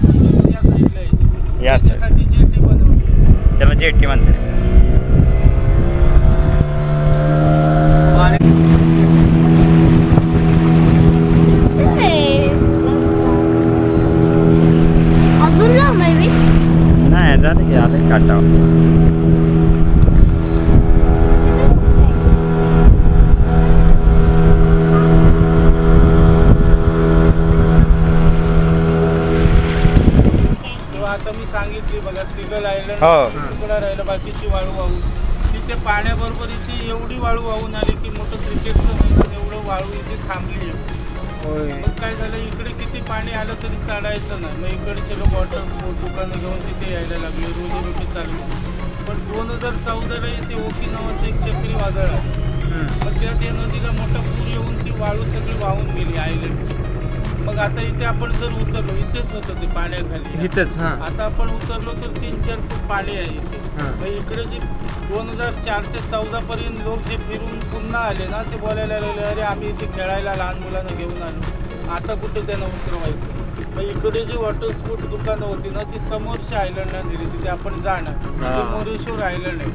या साईडला यायची. या साईड त्यासाठी जेटी बनवली. त्याला जेटी म्हणतात. अजून जाऊ नाही नाही झालं की आलं काटा. आता मी सांगितली बघा सीगल आयलंड हो. तुकडा राहिलं, बाकीची वाळू वाहून तिथे पाण्याबरोबरीची एवढी वाळू वाहून आली की मोठं क्रिकेटचं मैदान एवढं वाळू इथे थांबली. मग काय झालं, इकडे किती पाणी आलं तरी चढायचं नाही. मग इकडचे लोक वॉटर स्पोर्ट दुकानं घेऊन तिथे यायला लागले. रोजी चालू. पण 2014ला इथे ओकी नावाचं एक चक्रीवादळ आहे. मग त्या नदीला मोठा पूर येऊन ती वाळू सगळी वाहून गेली आयलंडची. मग आता इथे आपण जर उतरलो, इथेच होतं ते पाण्याखाली. इथेच. आता आपण उतरलो तर 3-4 फूट पाणी आहे इथे. मग इकडे जे 2004 ते 14 पर्यंत लोक जे फिरून पुन्हा आले ना, ते बोलायला लागले अरे आम्ही इथे खेळायला लहान मुलांना घेऊन आलो, आता कुठे त्यांना उतरवायचं. मग इकडे जी वॉटर स्पोर्ट दुकानं होती ना, ती समोरच्या आयलंडला दिली. तिथे आपण जाणार. मोरेश्वर आयलंड आहे.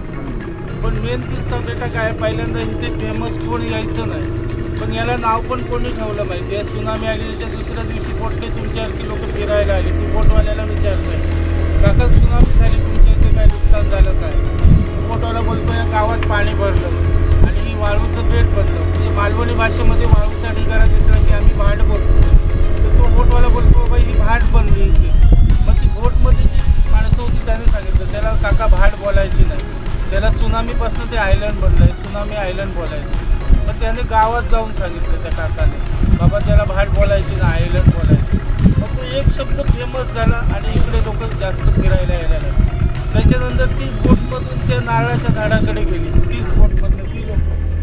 पण मेन किस्सा बेटा काय, पहिल्यांदा इथे फेमस कोण यायचं नाही. पण याला नाव पण कोणी ठेवलं माहिती आहे. सुनामी आली त्याच्या दुसऱ्या दिवशी बोटने तुमच्यासारखी लोक फिरायला आली. ती बोटवाल्याला विचारतोय काका सुनामी झाली तुमच्या इथे काय नुकसान झालं काय? बोटवाला बोलतो या गावात पाणी भरलं आणि ही वाळूचं बेट बनलं. म्हणजे मालवणी भाषेमध्ये वाळूचा ढिगारा दिसला की आम्ही भाट बोलतो. तर तो बोटवाला बोलतो बाबा ही भाट बनली इथे. मग ती बोटमध्ये जी माणसं होती त्याने सांगितलं त्याला काका भाट बोलायची नाही, त्याला सुनामीपासून ते आयलंड बनलं आहे, सुनामी आयलंड बोलायचं. मग त्याने गावात जाऊन सांगितलं त्या काकाने बाबा त्याला भाट बोलायची ना आयलंड बोलायची. मग तो एक शब्द फेमस झाला आणि इकडे लोक जास्त फिरायला यायला लागले. त्याच्यानंतर तीच बोटमधून त्या नारळाच्या झाडाकडे गेली. तीच बोटमधून ती लोक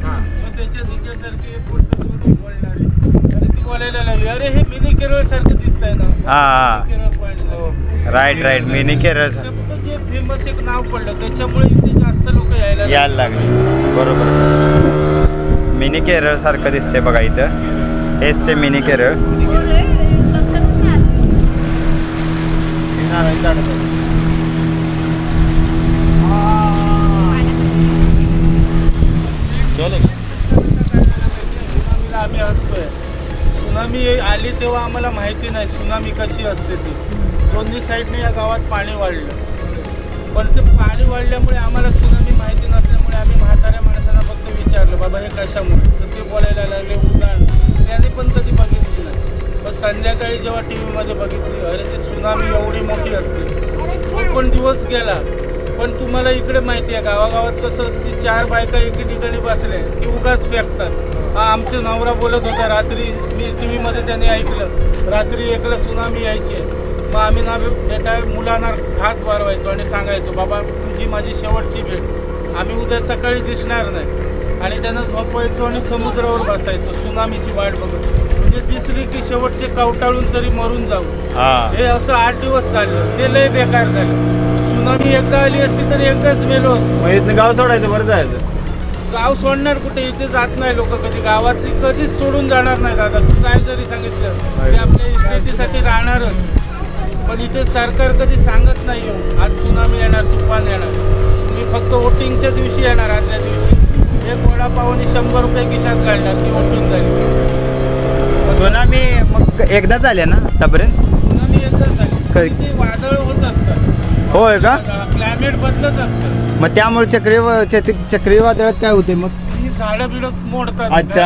मग तिच्यासारखी बोटमधून बोलणारे आणि ती बोलायला लागली अरे हे मिनी केरळ सारखं दिसतंय ना. Kerala point right mini Kerala शब्द जे फेमस एक नाव पडलं त्याच्यामुळे इथे जास्त लोक यायला लागले. बरोबर मिनी केरळ सारखं दिसतंय बघा इथं. हेच ते मिनी केरळ. तेव्हा आम्हाला माहिती नाही सुनामी कशी असते ती. दोन्ही साईडने या गावात पाणी वाढलं, पण ते पाणी वाढल्यामुळे आम्हाला सुनामी माहिती नसल्यामुळे आम्ही म्हाताऱ्या माणसांना फक्त विचारलं बाबा हे कशामुळे, तर ते बोलायला लागले उदाहरण. त्याने पण कधी बघितली नाही, पण संध्याकाळी जेव्हा टी व्हीमध्ये बघितली अरे ते सुनामी एवढी मोठी असते. तो पण दिवस गेला. पण तुम्हाला इकडे माहिती आहे गावागावात कसं असते, 4 बायका एके ठिकाणी बसले की उगाच फेकतात. आमचे नवरा बोलत होता रात्री, मी टी व्हीमध्ये त्याने ऐकलं रात्री एकला सुनामी यायची आहे. मग आम्ही ना बेटा मुलांना घास भरवायचो आणि सांगायचो बाबा तुझी माझी शेवटची भेट, आम्ही उद्या सकाळी दिसणार नाही. आणि त्यांना झोपवायचो आणि समुद्रावर बसायचो सुनामीची वाट बघत. म्हणजे दिसली की शेवटचे कवटाळून तरी मरून जाऊ. हे असं 8 दिवस चाललं, ते लय बेकार झालं. सुनामी एकदा आली असती तर एकदाच मेलो असतो. गाव सोडायचं बरं जायचं. गाव सोडणार कुठे, इथे जात नाही लोक कधी, गावातली कधीच सोडून जाणार नाही. दादा तू काय जरी सांगितलं ते आपल्या इस्टेटीसाठी राहणारच. पण इथे सरकार कधी सांगत नाही येऊ आज सुनामी येणार, तुफान येणार. मी फक्त वोटिंगच्या दिवशी येणार, आदल्या दिवशी एक वडापावनी 100 रुपये खिशात काढणार, ती वोटिंग झाली. सुनामी मग एकदा झाल्या ना आतापर्यंत? सुनामी एकदा झाली, ते वादळ होत असतात. होय का? क्लायमेट बदलत असतं. मग त्यामुळे चक्रीवादळात काय होते मग? ही झाडं बिडं मोडतात. अच्छा.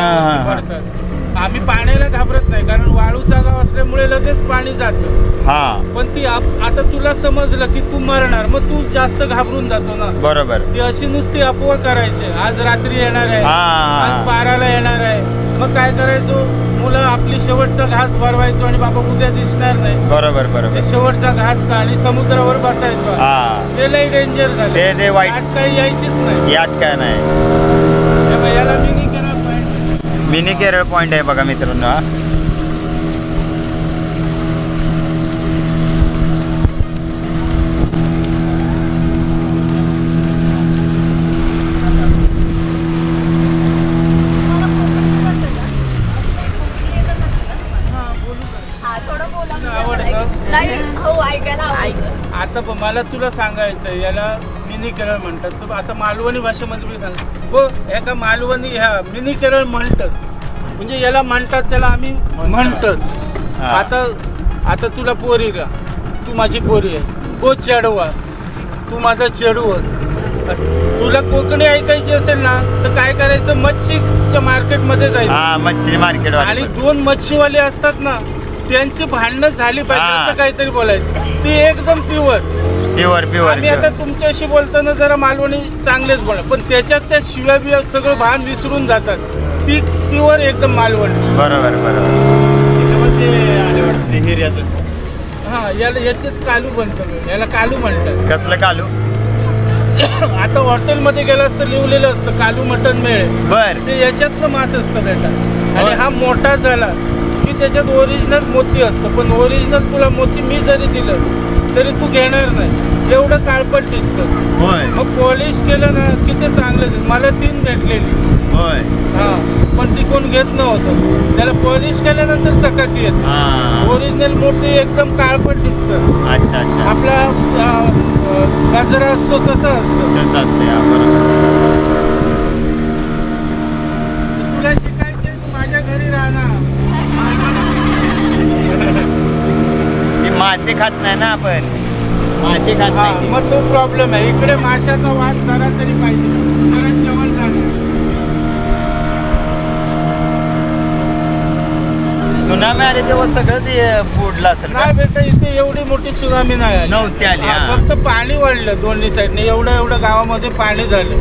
आम्ही पाण्याला घाबरत नाही कारण वाळूचा गाव असल्यामुळे लगेच पाणी जातं. पण ती आता तुला समजलं की तू मरणार, मग तू जास्त घाबरून जातो ना. बरोबर. ती अशी नुसती अफवा करायची, आज रात्री येणार आहे, आज 12ला येणार आहे. मग काय करायचो, मुलं आपली शेवटचा घास भरवायचो आणि बाबा उद्या दिसणार नाही. बरोबर बरोबर. शेवटचा घास का आणि समुद्रावर बसायचो. ते लई डेंजर झालं. ते वाईट काही यायचीच नाही. यात काय नाही. याला mini Kerala point, mini Kerala point आहे बघा मित्रांनो. आता मला तुला सांगायचं याला मिनी केरळ म्हणतात. तर आता मालवणी भाषेमध्ये मी सांगतो हो, एका मालवणी ह्या मिनी केरळ म्हणतात, म्हणजे याला म्हणतात त्याला आम्ही म्हणतात. आता तुला पोरी का, तू माझी पोरी आहे, गो चेडवा, तू माझा चेडूस. असं तुला कोकणी ऐकायची असेल ना तर काय करायचं, मच्छीच्या मार्केटमध्ये जायचं. मच्छी मार्केट. आणि 2 मच्छीवाले असतात ना त्यांची भांडणं झाली पाहिजे असं काहीतरी बोलायचं. ती एकदम प्युअर. आम्ही आता तुमच्याशी बोलताना जरा मालवणी चांगलेच बोला, पण त्याच्यात त्या शिव्या बिव्या सगळं भान विसरून जातात. ती प्युअर एकदम मालवणी. बरोबर बरोबर. याच्यात कालू बनतं, याला कालू म्हणतात. कसलं कालू? आता हॉटेलमध्ये गेलं तर लिहिलेलं असतं कालू मटन मिळेल. बर. ते याच्यातलं मास असतं बेटा. आणि हा मोठा झाला की त्याच्यात ओरिजिनल मोती असतं. पण ओरिजिनल तुला मोती मी जरी दिलं तरी तू घेणार नाही, एवढं काळपट दिसतं. मग पॉलिश केलं ना की ते चांगलं दिसतं. मला 3 भेटलेली. पण ती कोण घेत नव्हतं. त्याला पॉलिश केल्यानंतर चकाकी येते. ओरिजिनल मोती एकदम काळपट दिसतं. अच्छा अच्छा. आपला गजरा असतो तसं असतं. तुला शिकायचे माझ्या घरी राहणार. मासे खात नाही ना आपण, मासे खात नाही. मग तो प्रॉब्लेम आहे. इकडे माशाचा वास जरा तरी पाहिजे, परत जेवण झालं. सुनामी आली तेव्हा सगळंच बुडलं असेल. नाही बेटा, इथे एवढी मोठी सुनामी नाही आली. नव्हती आली. फक्त पाणी वाढलं दोन्ही साईडने. एवढं गावामध्ये पाणी झालं.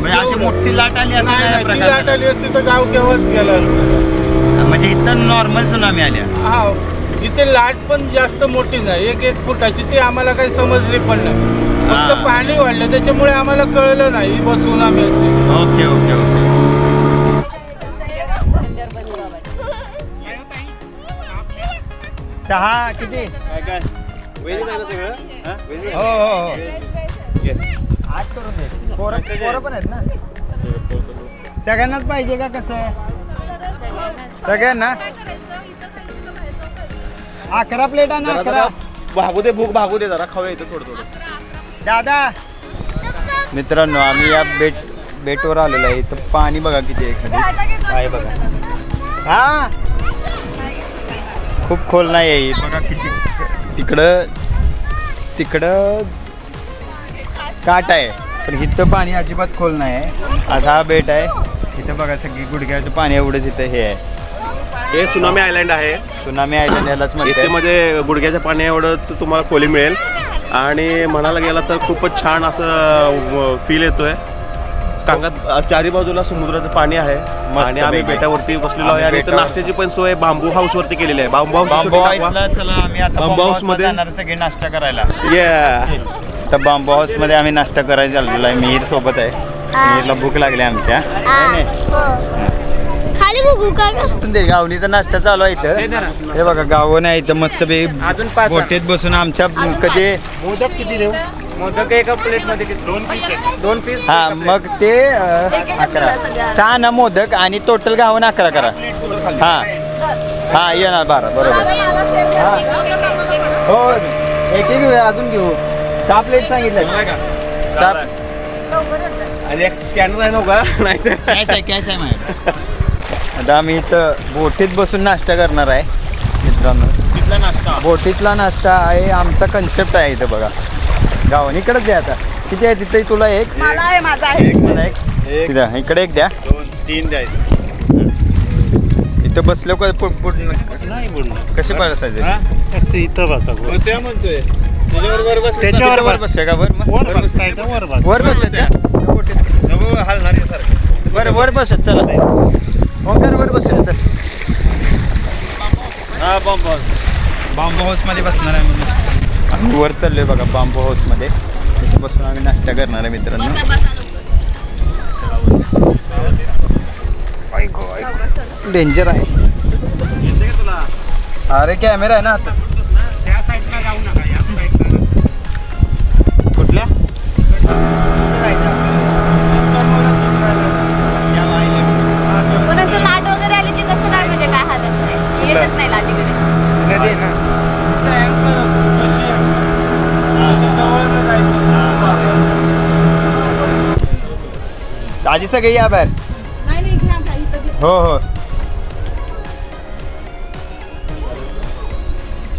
म्हणजे अशी मोठी लाट आली असं नाही, ती लाट आली असती तर गाव केव्हाच गेलं असतं. म्हणजे इथं नॉर्मल सुनामी आल्या. इथे लाट पण जास्त मोठी नाही, 1 फुटाची. ती आम्हाला काही समजली पण नाही. फक्त पाणी वाढलं त्याच्यामुळे आम्हाला कळलं नाही बस सुनामी असेल. Okay okay okay. 6 किती? काय वैदिक आहे ना सगळं? हो हो हो. 8 करून दे. पोरं पण आहेत ना. सगळ्यांनाच पाहिजे का कसं? सगळ्यांना 11 प्लेट आहे ना. 11 भागू दे, भूक भागू दे जरा, खाऊया इथं थोडं. दादा मित्रांनो, आम्ही या बेटवर आलेलो आहे. इथं पाणी बघा किती आहे खाली. आहे बघा. खूप खोल नाही आहे बघा किती. तिकडं काट आहे पण इथं पाणी अजिबात खोल नाही आहे. असा हा बेट आहे. इथं बघा सगळी गुडघ्याचं पाणी एवढंच इथं हे आहे. हे सुनामी आयलँड आहे. सुनामी आयलँड यालाच म्हणतात. इथे मध्ये गुडघ्याच्या पाणी एवढंच तुम्हाला खोली मिळेल आणि म्हणायला गेला तर खूपच छान असं फील येतोय. कांगात चारी बाजूला समुद्राचं पाणी आहे आणि आम्ही बेटावरती बसलेलो आहे आणि इथं नाश्त्याची पण सोय बांबू हाऊस वरती केलेली आहे. बांबू हाऊसला चला आम्ही आता बांबू हाऊसमध्ये जाणार सगळे नाश्ता करायला. तर बांबू हाऊसमध्ये आम्ही नाश्ता करायला चाललेलो आहे. मिहीर सोबत आहे. मिहीरला भूक लागली आमच्या. खाली बघू का गावणीचा नाश्ता चालू आहे इथं. हे बघा गावण आहे इथं मस्त बोटीत बसून आमच्या कधी मोदक किती देऊ? मोदक एका प्लेट मध्ये 2 पीस. हा मग ते 6 ना मोदक आणि टोटल गावण 11 करा. हा येणार 12 बरोबर. हो एक घेऊ अजून घेऊ. 6 प्लेट सांगितलं. 7 आणि एक स्कॅनर आहे नव्हता नाही कॅश आहे माझ्या. आता आम्ही इथं बोटीत बसून नाश्ता करणार आहे मित्रांनो. बोटीतला नाश्ता आहे आमचा कन्सेप्ट आहे इथं बघा. गावाने इकडेच द्या. आता किती आहे तिथे तुला? एक मला आहे, माझा आहे. एक द्या. इकडे एक द्या. 2-3 द्यायचं. इथं बसलो का कसे बसायचे? इथं बसा म्हणतोय त्याच्यावर बसतोय का? वर बसत हलणार सारखं. बरं वर बसत चला ते ओंकार वर बसेल. चल हा बांबू हाऊसमध्ये बसणार आहे. आम्ही वर चाललोय बघा बांबू हाऊसमध्ये. तिथे बसून आम्ही नाश्ता करणार आहे मित्रांनो. डेंजर आहे. अरे कॅमेरा आहे ना आता. कुठल्या परंतु लाट वगैरे आली की कसं काय म्हणजे काय हालत नाही. येतच नाही लाटीकडे. आजी सगळे या बाहेर. हो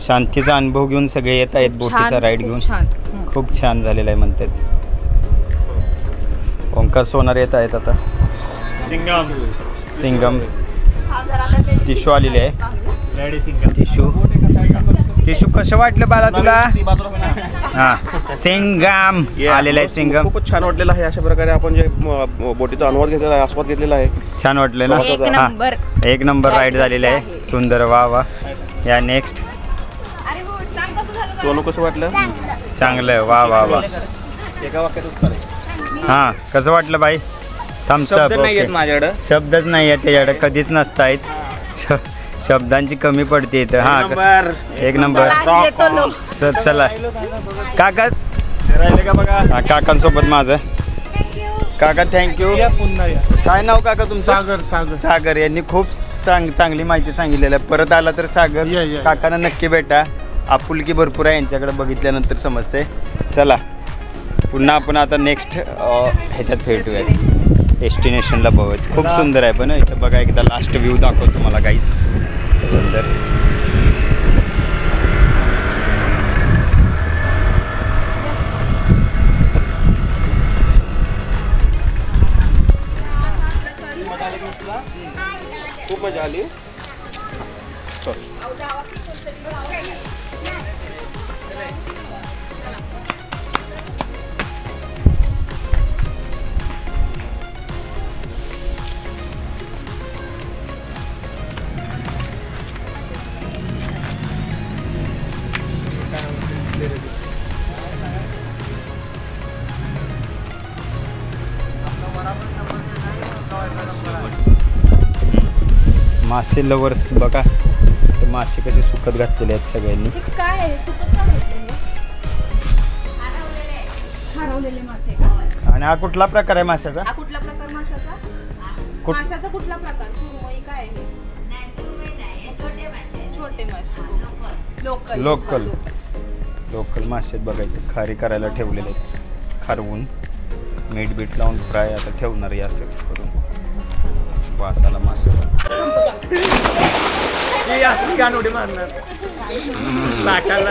शांतीचा अनुभव घेऊन सगळे येत आहेत. बोटीचा राईड घेऊन खूप छान झालेला आहे म्हणतात. ओंकार सोनार येत आहेत आता. सिंगम टिशू आलेली आहे. टिशू कसं वाटलं बाला तुला? हा सिंगम आलेला आहे. सिंगम खूपच छान वाटलेलं आहे. अशा प्रकारे आपण जे बोटीचा अनुभव घेतलेला आहे, आस्वाद घेतलेला आहे. छान वाटलं ना? एक नंबर राईड झालेला आहे. सुंदर. वा. या नेक्स्ट सोनू कसं वाटलं? चांगलं. वा. एका वाक्यात उत्तर आहे. हां कसं वाटलं बाई? थम्सअप. माझ्याकडं शब्दच नाही आहे त्याच्याकडे. कधीच नसतायत. शब्दांची कमी पडते इथं. हां एक नंबर. चला काका राहिले का बघा. काकांसोबत माझं. काका थँक्यू. काय नाव काका तुमचं? सागर यांनी खूप चांगली माहिती सांगितलेली आहे. परत आला तर सागर काकांना नक्की भेटा. आपुलकी भरपूर आहे यांच्याकडे बघितल्यानंतर समजते. चला पुन्हा आपण आता नेक्स्ट ह्याच्यात भेटूया. डेस्टिनेशनला बघत खूप सुंदर आहे. पण इथं बघा एकदा लास्ट व्ह्यू दाखवतो तुम्हाला गाईज. सुंदर. खूप मजा आली. मासे लवर्स बघा ते मासे कसे सुकत घातलेले आहेत सगळ्यांनी. काय आहे सुकत का घातलेले? हरवलेले मासे का? आणि हा कुठला प्रकार आहे माशाचा? हा कुठला प्रकार माशाचा? माशाचा कुठला प्रकार? सुरमई काय आहे? नाही सुरमई नाही, छोटे मासे. छोटे मासे. लोकल मासे बघायचे. खारी करायला ठेवलेले आहेत. खारवून मीठ बीठ लावून फ्राय आता ठेवणार आहे असं करून. वासाला मासे ती असली गाण उडी मारणार लाटायला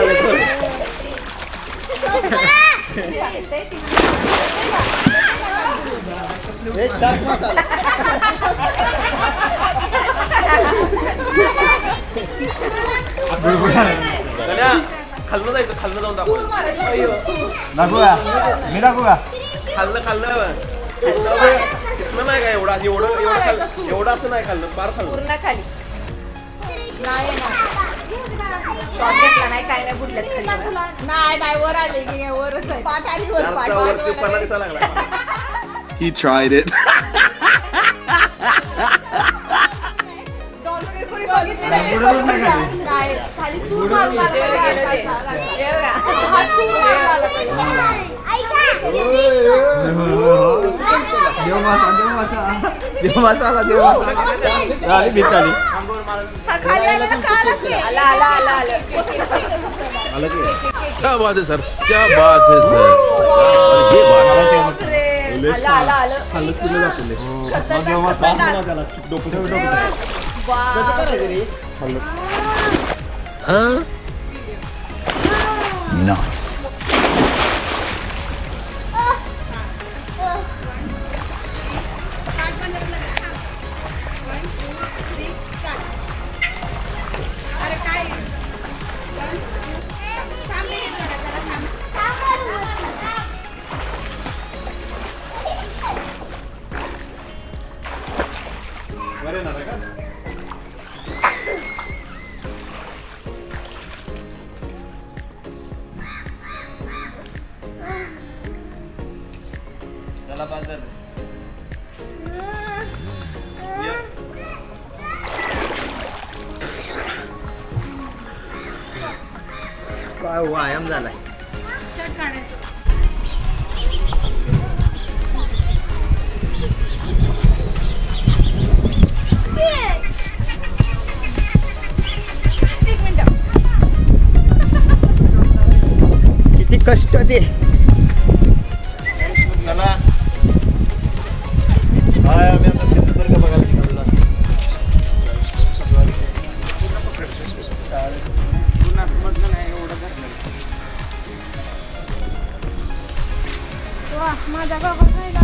खाल्लं जायचं खाल्लं जाऊन दाखव दाखवू का मी दाखवू का खाल्लं तिथनं नाही का एवढं असं नाही खाल्लं फार खाल्लं पूर्ण खाली नाही शॉर्ट घेतला नाही काय नाही बुडल्यात खाली नाही वर आले की वरच आहे पाठ आली वर वरती पडला दिसायला लागला He tried it. खाली सूर मारून क्या बात है सर क्या बात है सर ये बात काय व्यायाम झालाय किती कष्ट ते चला हाय आम्ही आता सिंधुदुर्ग बघायला निघालो माझा गावात जायला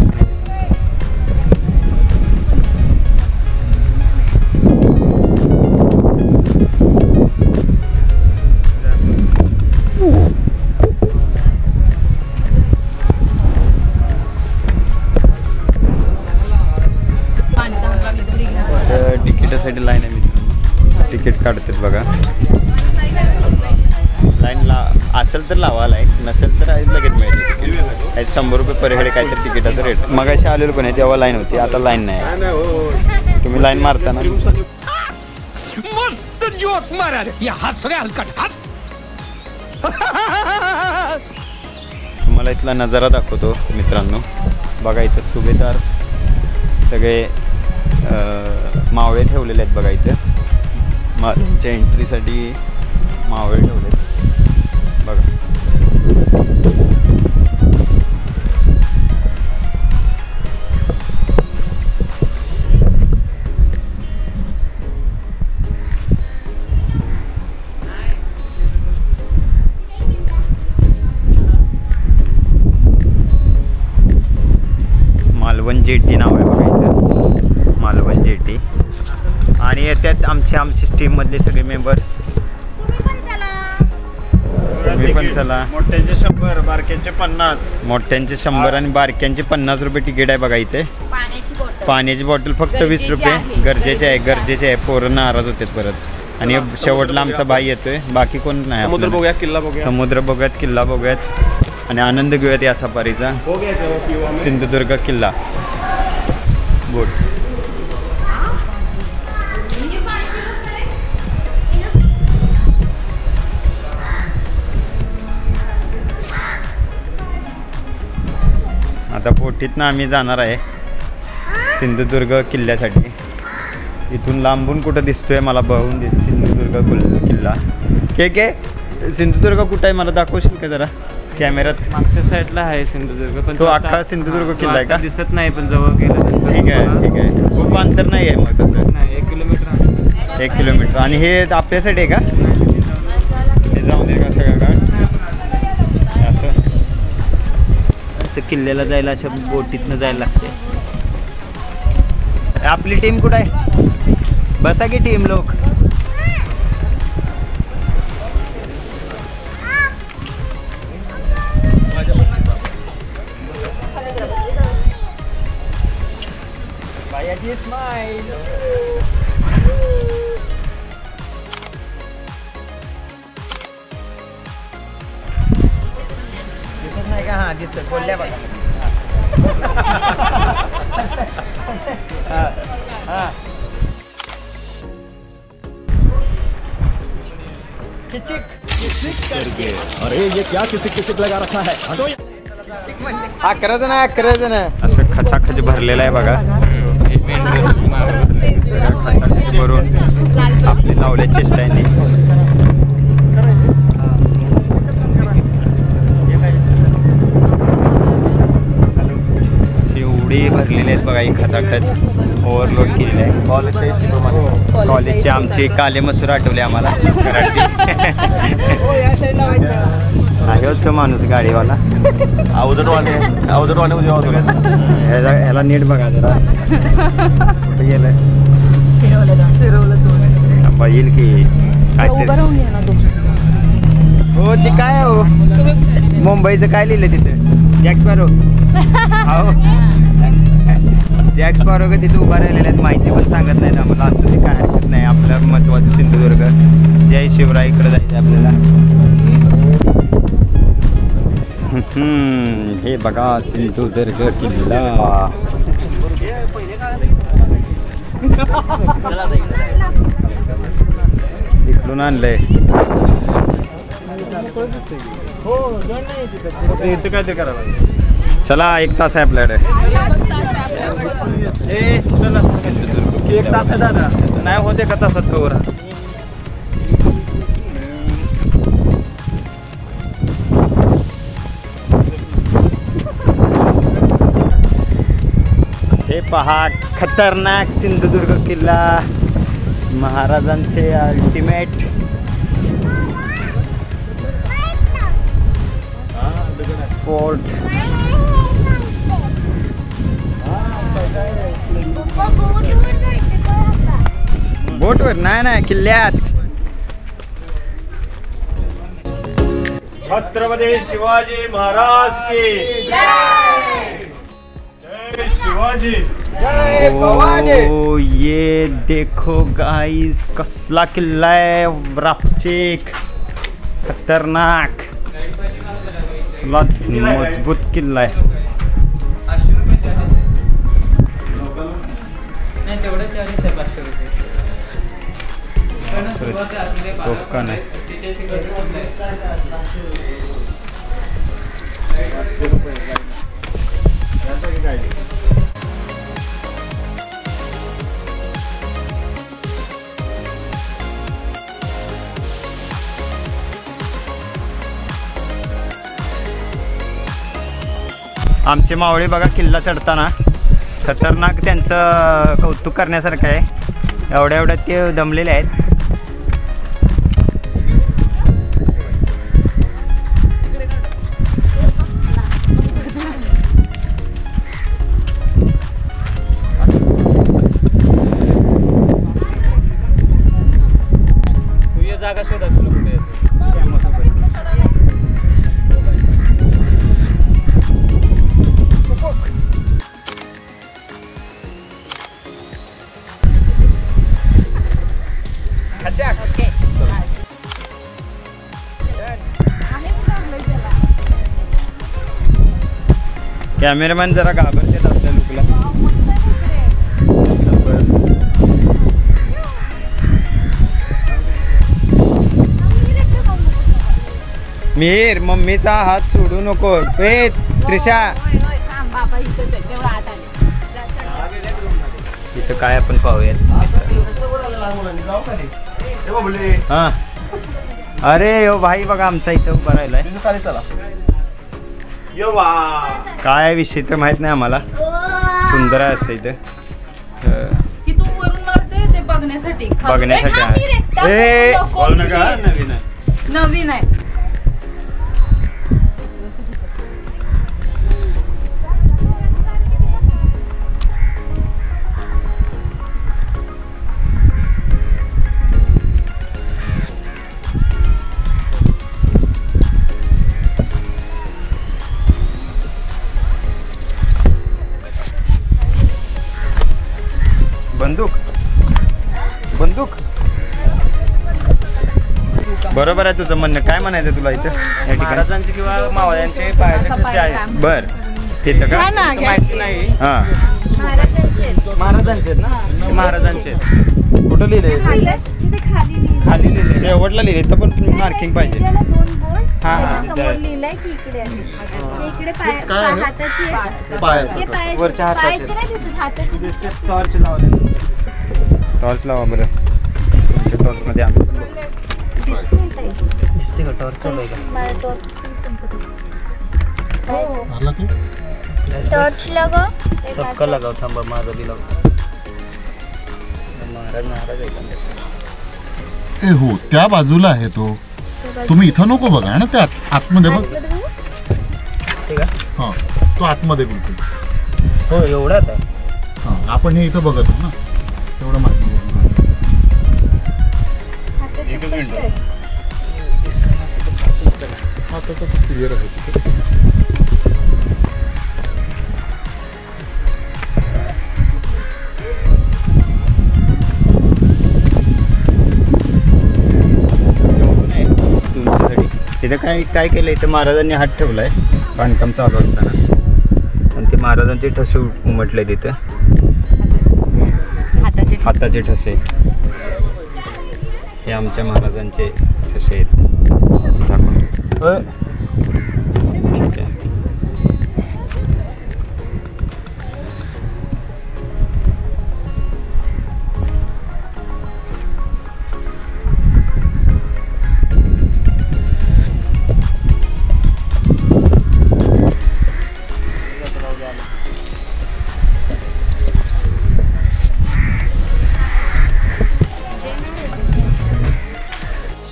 तिकीटासाठी लाईन आहे मित्रांनो तिकीट काढतात बघा लाईन असेल तर लावा लाईन नसेल तर लगेच मिळते काही 100 रुपये पर हेड काहीतरी तिकिटाचं रेट मगाशी आलेलो पण आहे तेव्हा लाईन होती आता लाईन नाही तुम्ही लाईन मारताना मस्त जोक मारा रे हात सगळे हलकट हात तुम्हाला इथला नजारा दाखवतो मित्रांनो बघा इथं सुभेदार सगळे मावळे ठेवलेले आहेत बघा इथं त्यांच्या एंट्रीसाठी मावळे ठेवले बघा मालवण जेटी नाव आहे बघा इथं मालवण जेटी आणि याच्यात आमची टीममधले सगळे मेंबर्स मी पण चला मोठ्यांचे 100 बारक्यांचे 50 मोठ्यांचे 100 आणि बारक्यांचे 50 रुपये तिकीट आहे बघा इथे पाण्याची बॉटल फक्त 20 रुपये गरजेचे आहे पोरं नाराज होते परत आणि शेवटला आमचा भाई येतोय बाकी कोण नाही समुद्र बघूया किल्ला बघूया समुद्र बघूयात किल्ला बघूयात आणि आनंद घेऊयात या सफारीचा सिंधुदुर्ग किल्ला बोट आता बोटीतनं आम्ही जाणार आहे सिंधुदुर्ग किल्ल्यासाठी इथून लांबून कुठं दिसतोय मला बघून सिंधुदुर्ग किल्ला के सिंधुदुर्ग कुठं आहे मला दाखवशील का जरा कॅमेऱ्यात मागच्या साईडला आहे सिंधुदुर्ग पण तो अख्खा सिंधुदुर्ग किल्ला आहे का दिसत नाही पण जवळ गेलं ठीक आहे खूप अंतर नाही आहे मग तसं नाही 1 किलोमीटर 1 किलोमीटर. आणि हे आपल्यासाठी आहे का? हे जाऊ दे का सगळं का असं असं किल्ल्याला जायला अशा बोटीतनं जायला लागते. आपली टीम कुठं आहे? बसा की टीम लोक. स्माइल. दिसत नाही का? हा दिसत. बोलल्या बघा. अरे ये क्या किसिक किसिक लगा रखा है? अकरा जण असं खचाखच भरलेलं आहे बघा. खचाखच भरून आपली लावल्या चेष्टाने. एवढे भरलेले आहेत बघा. ही खचाखच ओव्हरलोड केलेले आहे. कॉलेजचे आमचे काले मसूर आठवले आम्हाला कराडचे. आहेच तो माणूस गाडीवाला. अवधटवाने ह्याला नीट बघा जरा. कुठे गेलंय? येईल की काय हो ते काय हो मुंबईचं काय लिहिलं तिथं? Jack sparrow. हो जॅक स्पॅरो का तिथे उभा राहिलेले आहेत. माहिती पण सांगत नाहीत आम्हाला. असू दे काय हरकत नाही. आपलं महत्वाचं सिंधुदुर्ग. जय शिवराय. इकडे जायचं आपल्याला. हे बघा सिंधुदुर्ग किल्ला. इकडून आणलंय. चला 1 तास आहे आपल्याकडे. चला सिंधुदुर्ग 1 तास आहे दादा. नाही होते का तासात कवर? हे पहा खतरनाक सिंधुदुर्ग किल्ला. महाराजांचे अल्टिमेट. फोर्ट. बोटवर नाही किल्ल्यात. छत्रपती शिवाजी महाराज की जय. शिवाजी. ओ ये देखो गाइस कसला किल्ला आहे. रापचेक. खतरनाक. मजबूत किल्ला आहे. आमचे मावळे बघा किल्ला चढताना खतरनाक. त्यांचं कौतुक करण्यासारखं आहे. एवढ्या ते दमलेले आहेत. तू ये जागा शोधा तुला कुठे कॅमेरामॅन जरा घाबरतात आपल्या लुकला. मीर मम्मीचा हात सोडू नको. ए त्रिशा इथं काय आपण पाहूयात. हा अरे यो भाई बघा आमचा इथं उभा राहिलाय. काय विषय तर माहित नाही आम्हाला. सुंदर आहे असं इथं. तू वरून मारते ते बघ बघण्यासाठी बघण्यासाठी आहे. बोलू नका, नवीन आहे. नवीन आहे. बंदूक बंदूक बरोबर आहे तुझं म्हणणं. काय म्हणायचं तुला इथं या ठिकाणी? महाराजांचे किंवा मावळ्यांचे पायाचे ठसे आहेत. बर तिथं का माहिती नाही. हा महाराजांचे ना, महाराजांचे कुठं लिहिले खाली लिहिले. शेवटला लिहिले तर पण मार्किंग पाहिजे. हा लिहिलंय की इकडे इकडे वरच्या हाताची दिसते. टॉर्च लावले. टॉर्च लावा बरं. तुमच्या टॉर्चमध्ये आम्ही दिसते का टॉर्च चालू आहे का? टॉर्च लगाओ. सबका लगाव. थांबा माझा दिला. महाराज ए हो त्या बाजूला आहे तो. तुम्ही इथं नको बघा ना, त्या आतमध्ये बघ. हा तो आतमध्ये बोलतो. हो एवढाच आहे. हा आपण हे इथं बघत ना तेवढं माहिती. क्लिअर आहे. तिथं काय केलं, इथं महाराजांनी हात ठेवलाय बांधकाम चालू असताना आणि ते महाराजांचे ठसे उमटले तिथं. हाताचे ठसे हे आमच्या महाराजांचे ठसे आहेत. ठीक आहे.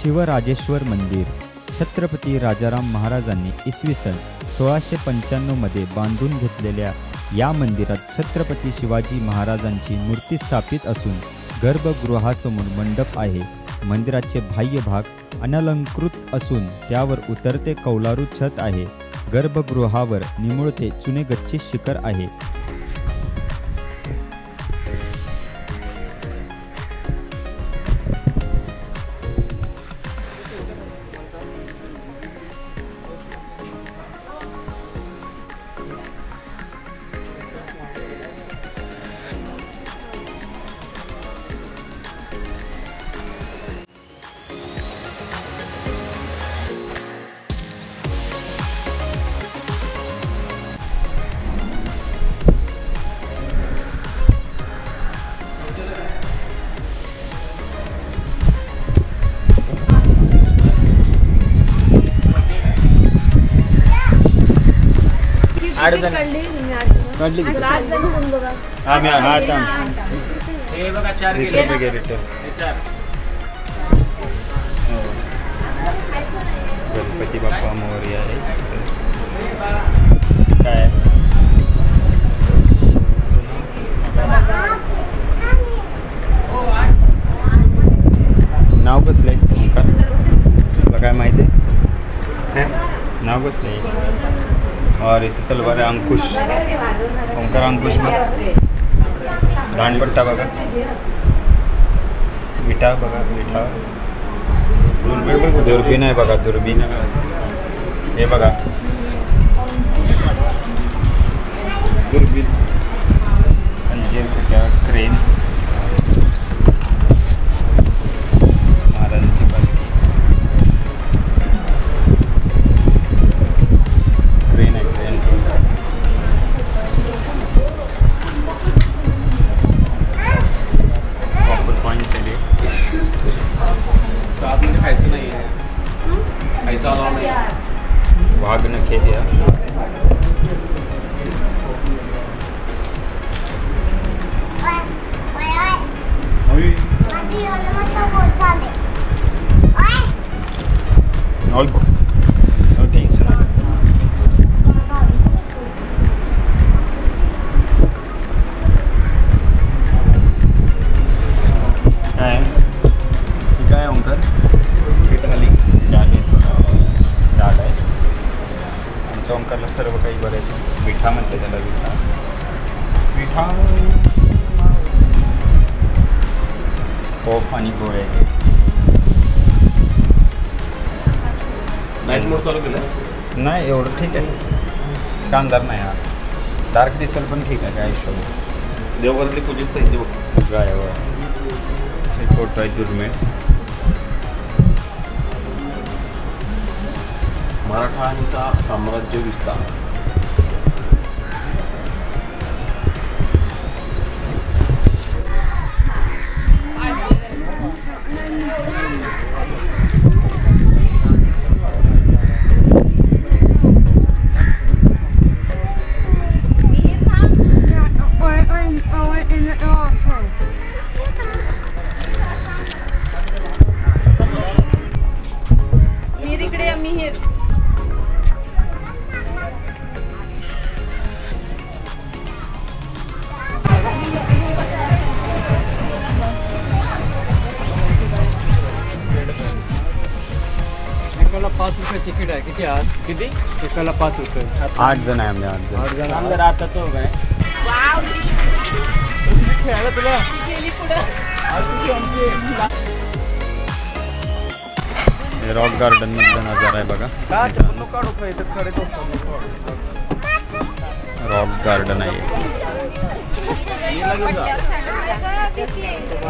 शिवराजेश्वर मंदिर छत्रपती राजाराम महाराजांनी इसवी सन 1695 मध्ये बांधून घेतलेल्या या मंदिरात छत्रपती शिवाजी महाराजांची मूर्ती स्थापित असून गर्भगृहासमोर मंडप आहे. मंदिराचे बाह्य भाग अनलंकृत असून त्यावर उतरते कौलारू छत आहे. गर्भगृहावर निमुळते चुने गच्ची शिखर आहे. काढली आम्ही हे बघा 4 गणपती बाप्पा मोरया आहे. काय नाव कसलं आहे तुला काय माहिती आहे? नाव कसलं आहे? और इथे तलवार आहे अंकुश, ओंकार अंकुश बघ. दांडपट्टा बघा, विटा बघा, विटा. दुर्बीन आहे बघा, दुर्बीन. हे बघा दुर्बीन. अंजीर कुठ्या क्रेन, महाराजांची पालखी. क्रेन आहे, क्रेन. कॉपर पॉईंट्स आहे. आतमध्ये खायचं नाही आहे, खायचं अलाव नाही. वाघ नखे द्या. ऑल टेन्शन आलं काय ठीक आहे ओंकार झाली डाळ आहे आमच्या ओंकारला सर्व काही बरेच विठा म्हणते त्याला विठा विठा पॉप आणि गोळे नाईट मोड चालू केलं नाही एवढं ठीक आहे कांदार नाही हा डार्क दिसेल पण ठीक आहे काय हिशोब देवघरातली पूजेचं साहित्य बघ सगळं आहे वर फोटो आहे दुर्मिळ मराठांचा साम्राज्य विस्तार तिकीट आहे किती आज किती एकाला 5 रुपये 8 जण आहे आम्ही 8 जण जर आता चौक आहे खेळायला तुला रॉक गार्डन मधला नजारा आहे बघा रॉक गार्डन आहे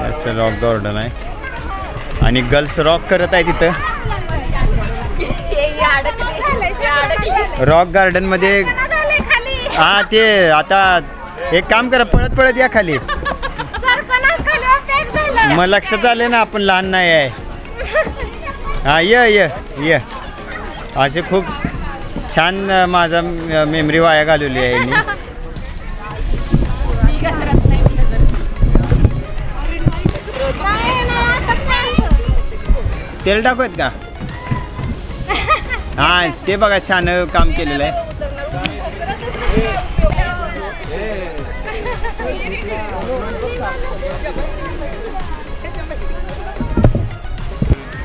असं रॉक गार्डन आहे आणि गर्ल्स रॉक करत आहे तिथं रॉक गार्डन मध्ये हा ते आता एक काम करा पळत पळत या खाली मग लक्षात आलं ना आपण लहान नाही आहे हा ये असे खूप छान माझा मेमरी वाया घालवली आहे मी तेल टाकूयात का हा ते बघा छान काम केलेलं आहे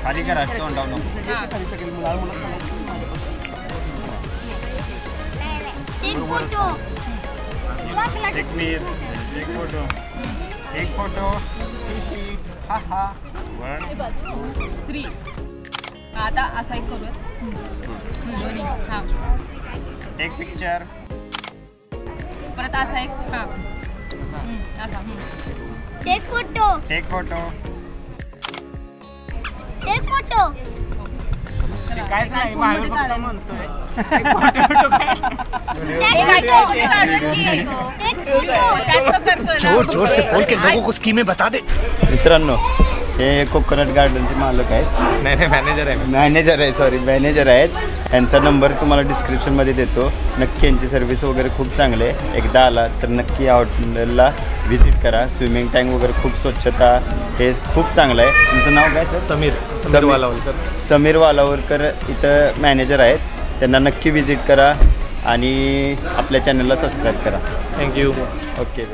खाली करा तोंडावून एक फोटो हा हा 1 3 आता असा एक करूया एक पिक्चर परत असा एक असा टेक फोटो एक फोटो टेक फोटो काय नाही म्हणतोय जोर जोर से बोल के लोगों को स्कीमें बता दे मित्रांनो हे कोकोनट गार्डनचे मालक आहेत नाही मॅनेजर आहेत यांचा नंबर तुम्हाला डिस्क्रिप्शनमध्ये देतो नक्की यांची सर्व्हिस वगैरे खूप चांगली आहे एकदा आला तर नक्की या हॉटेलला व्हिजिट करा स्विमिंग टँक वगैरे खूप स्वच्छता हे खूप चांगलं आहे तुमचं नाव काय सर समीर वालावलकर इथं मॅनेजर आहेत त्यांना नक्की व्हिजिट करा आणि आपल्या चॅनलला सबस्क्राईब करा थँक्यू ओके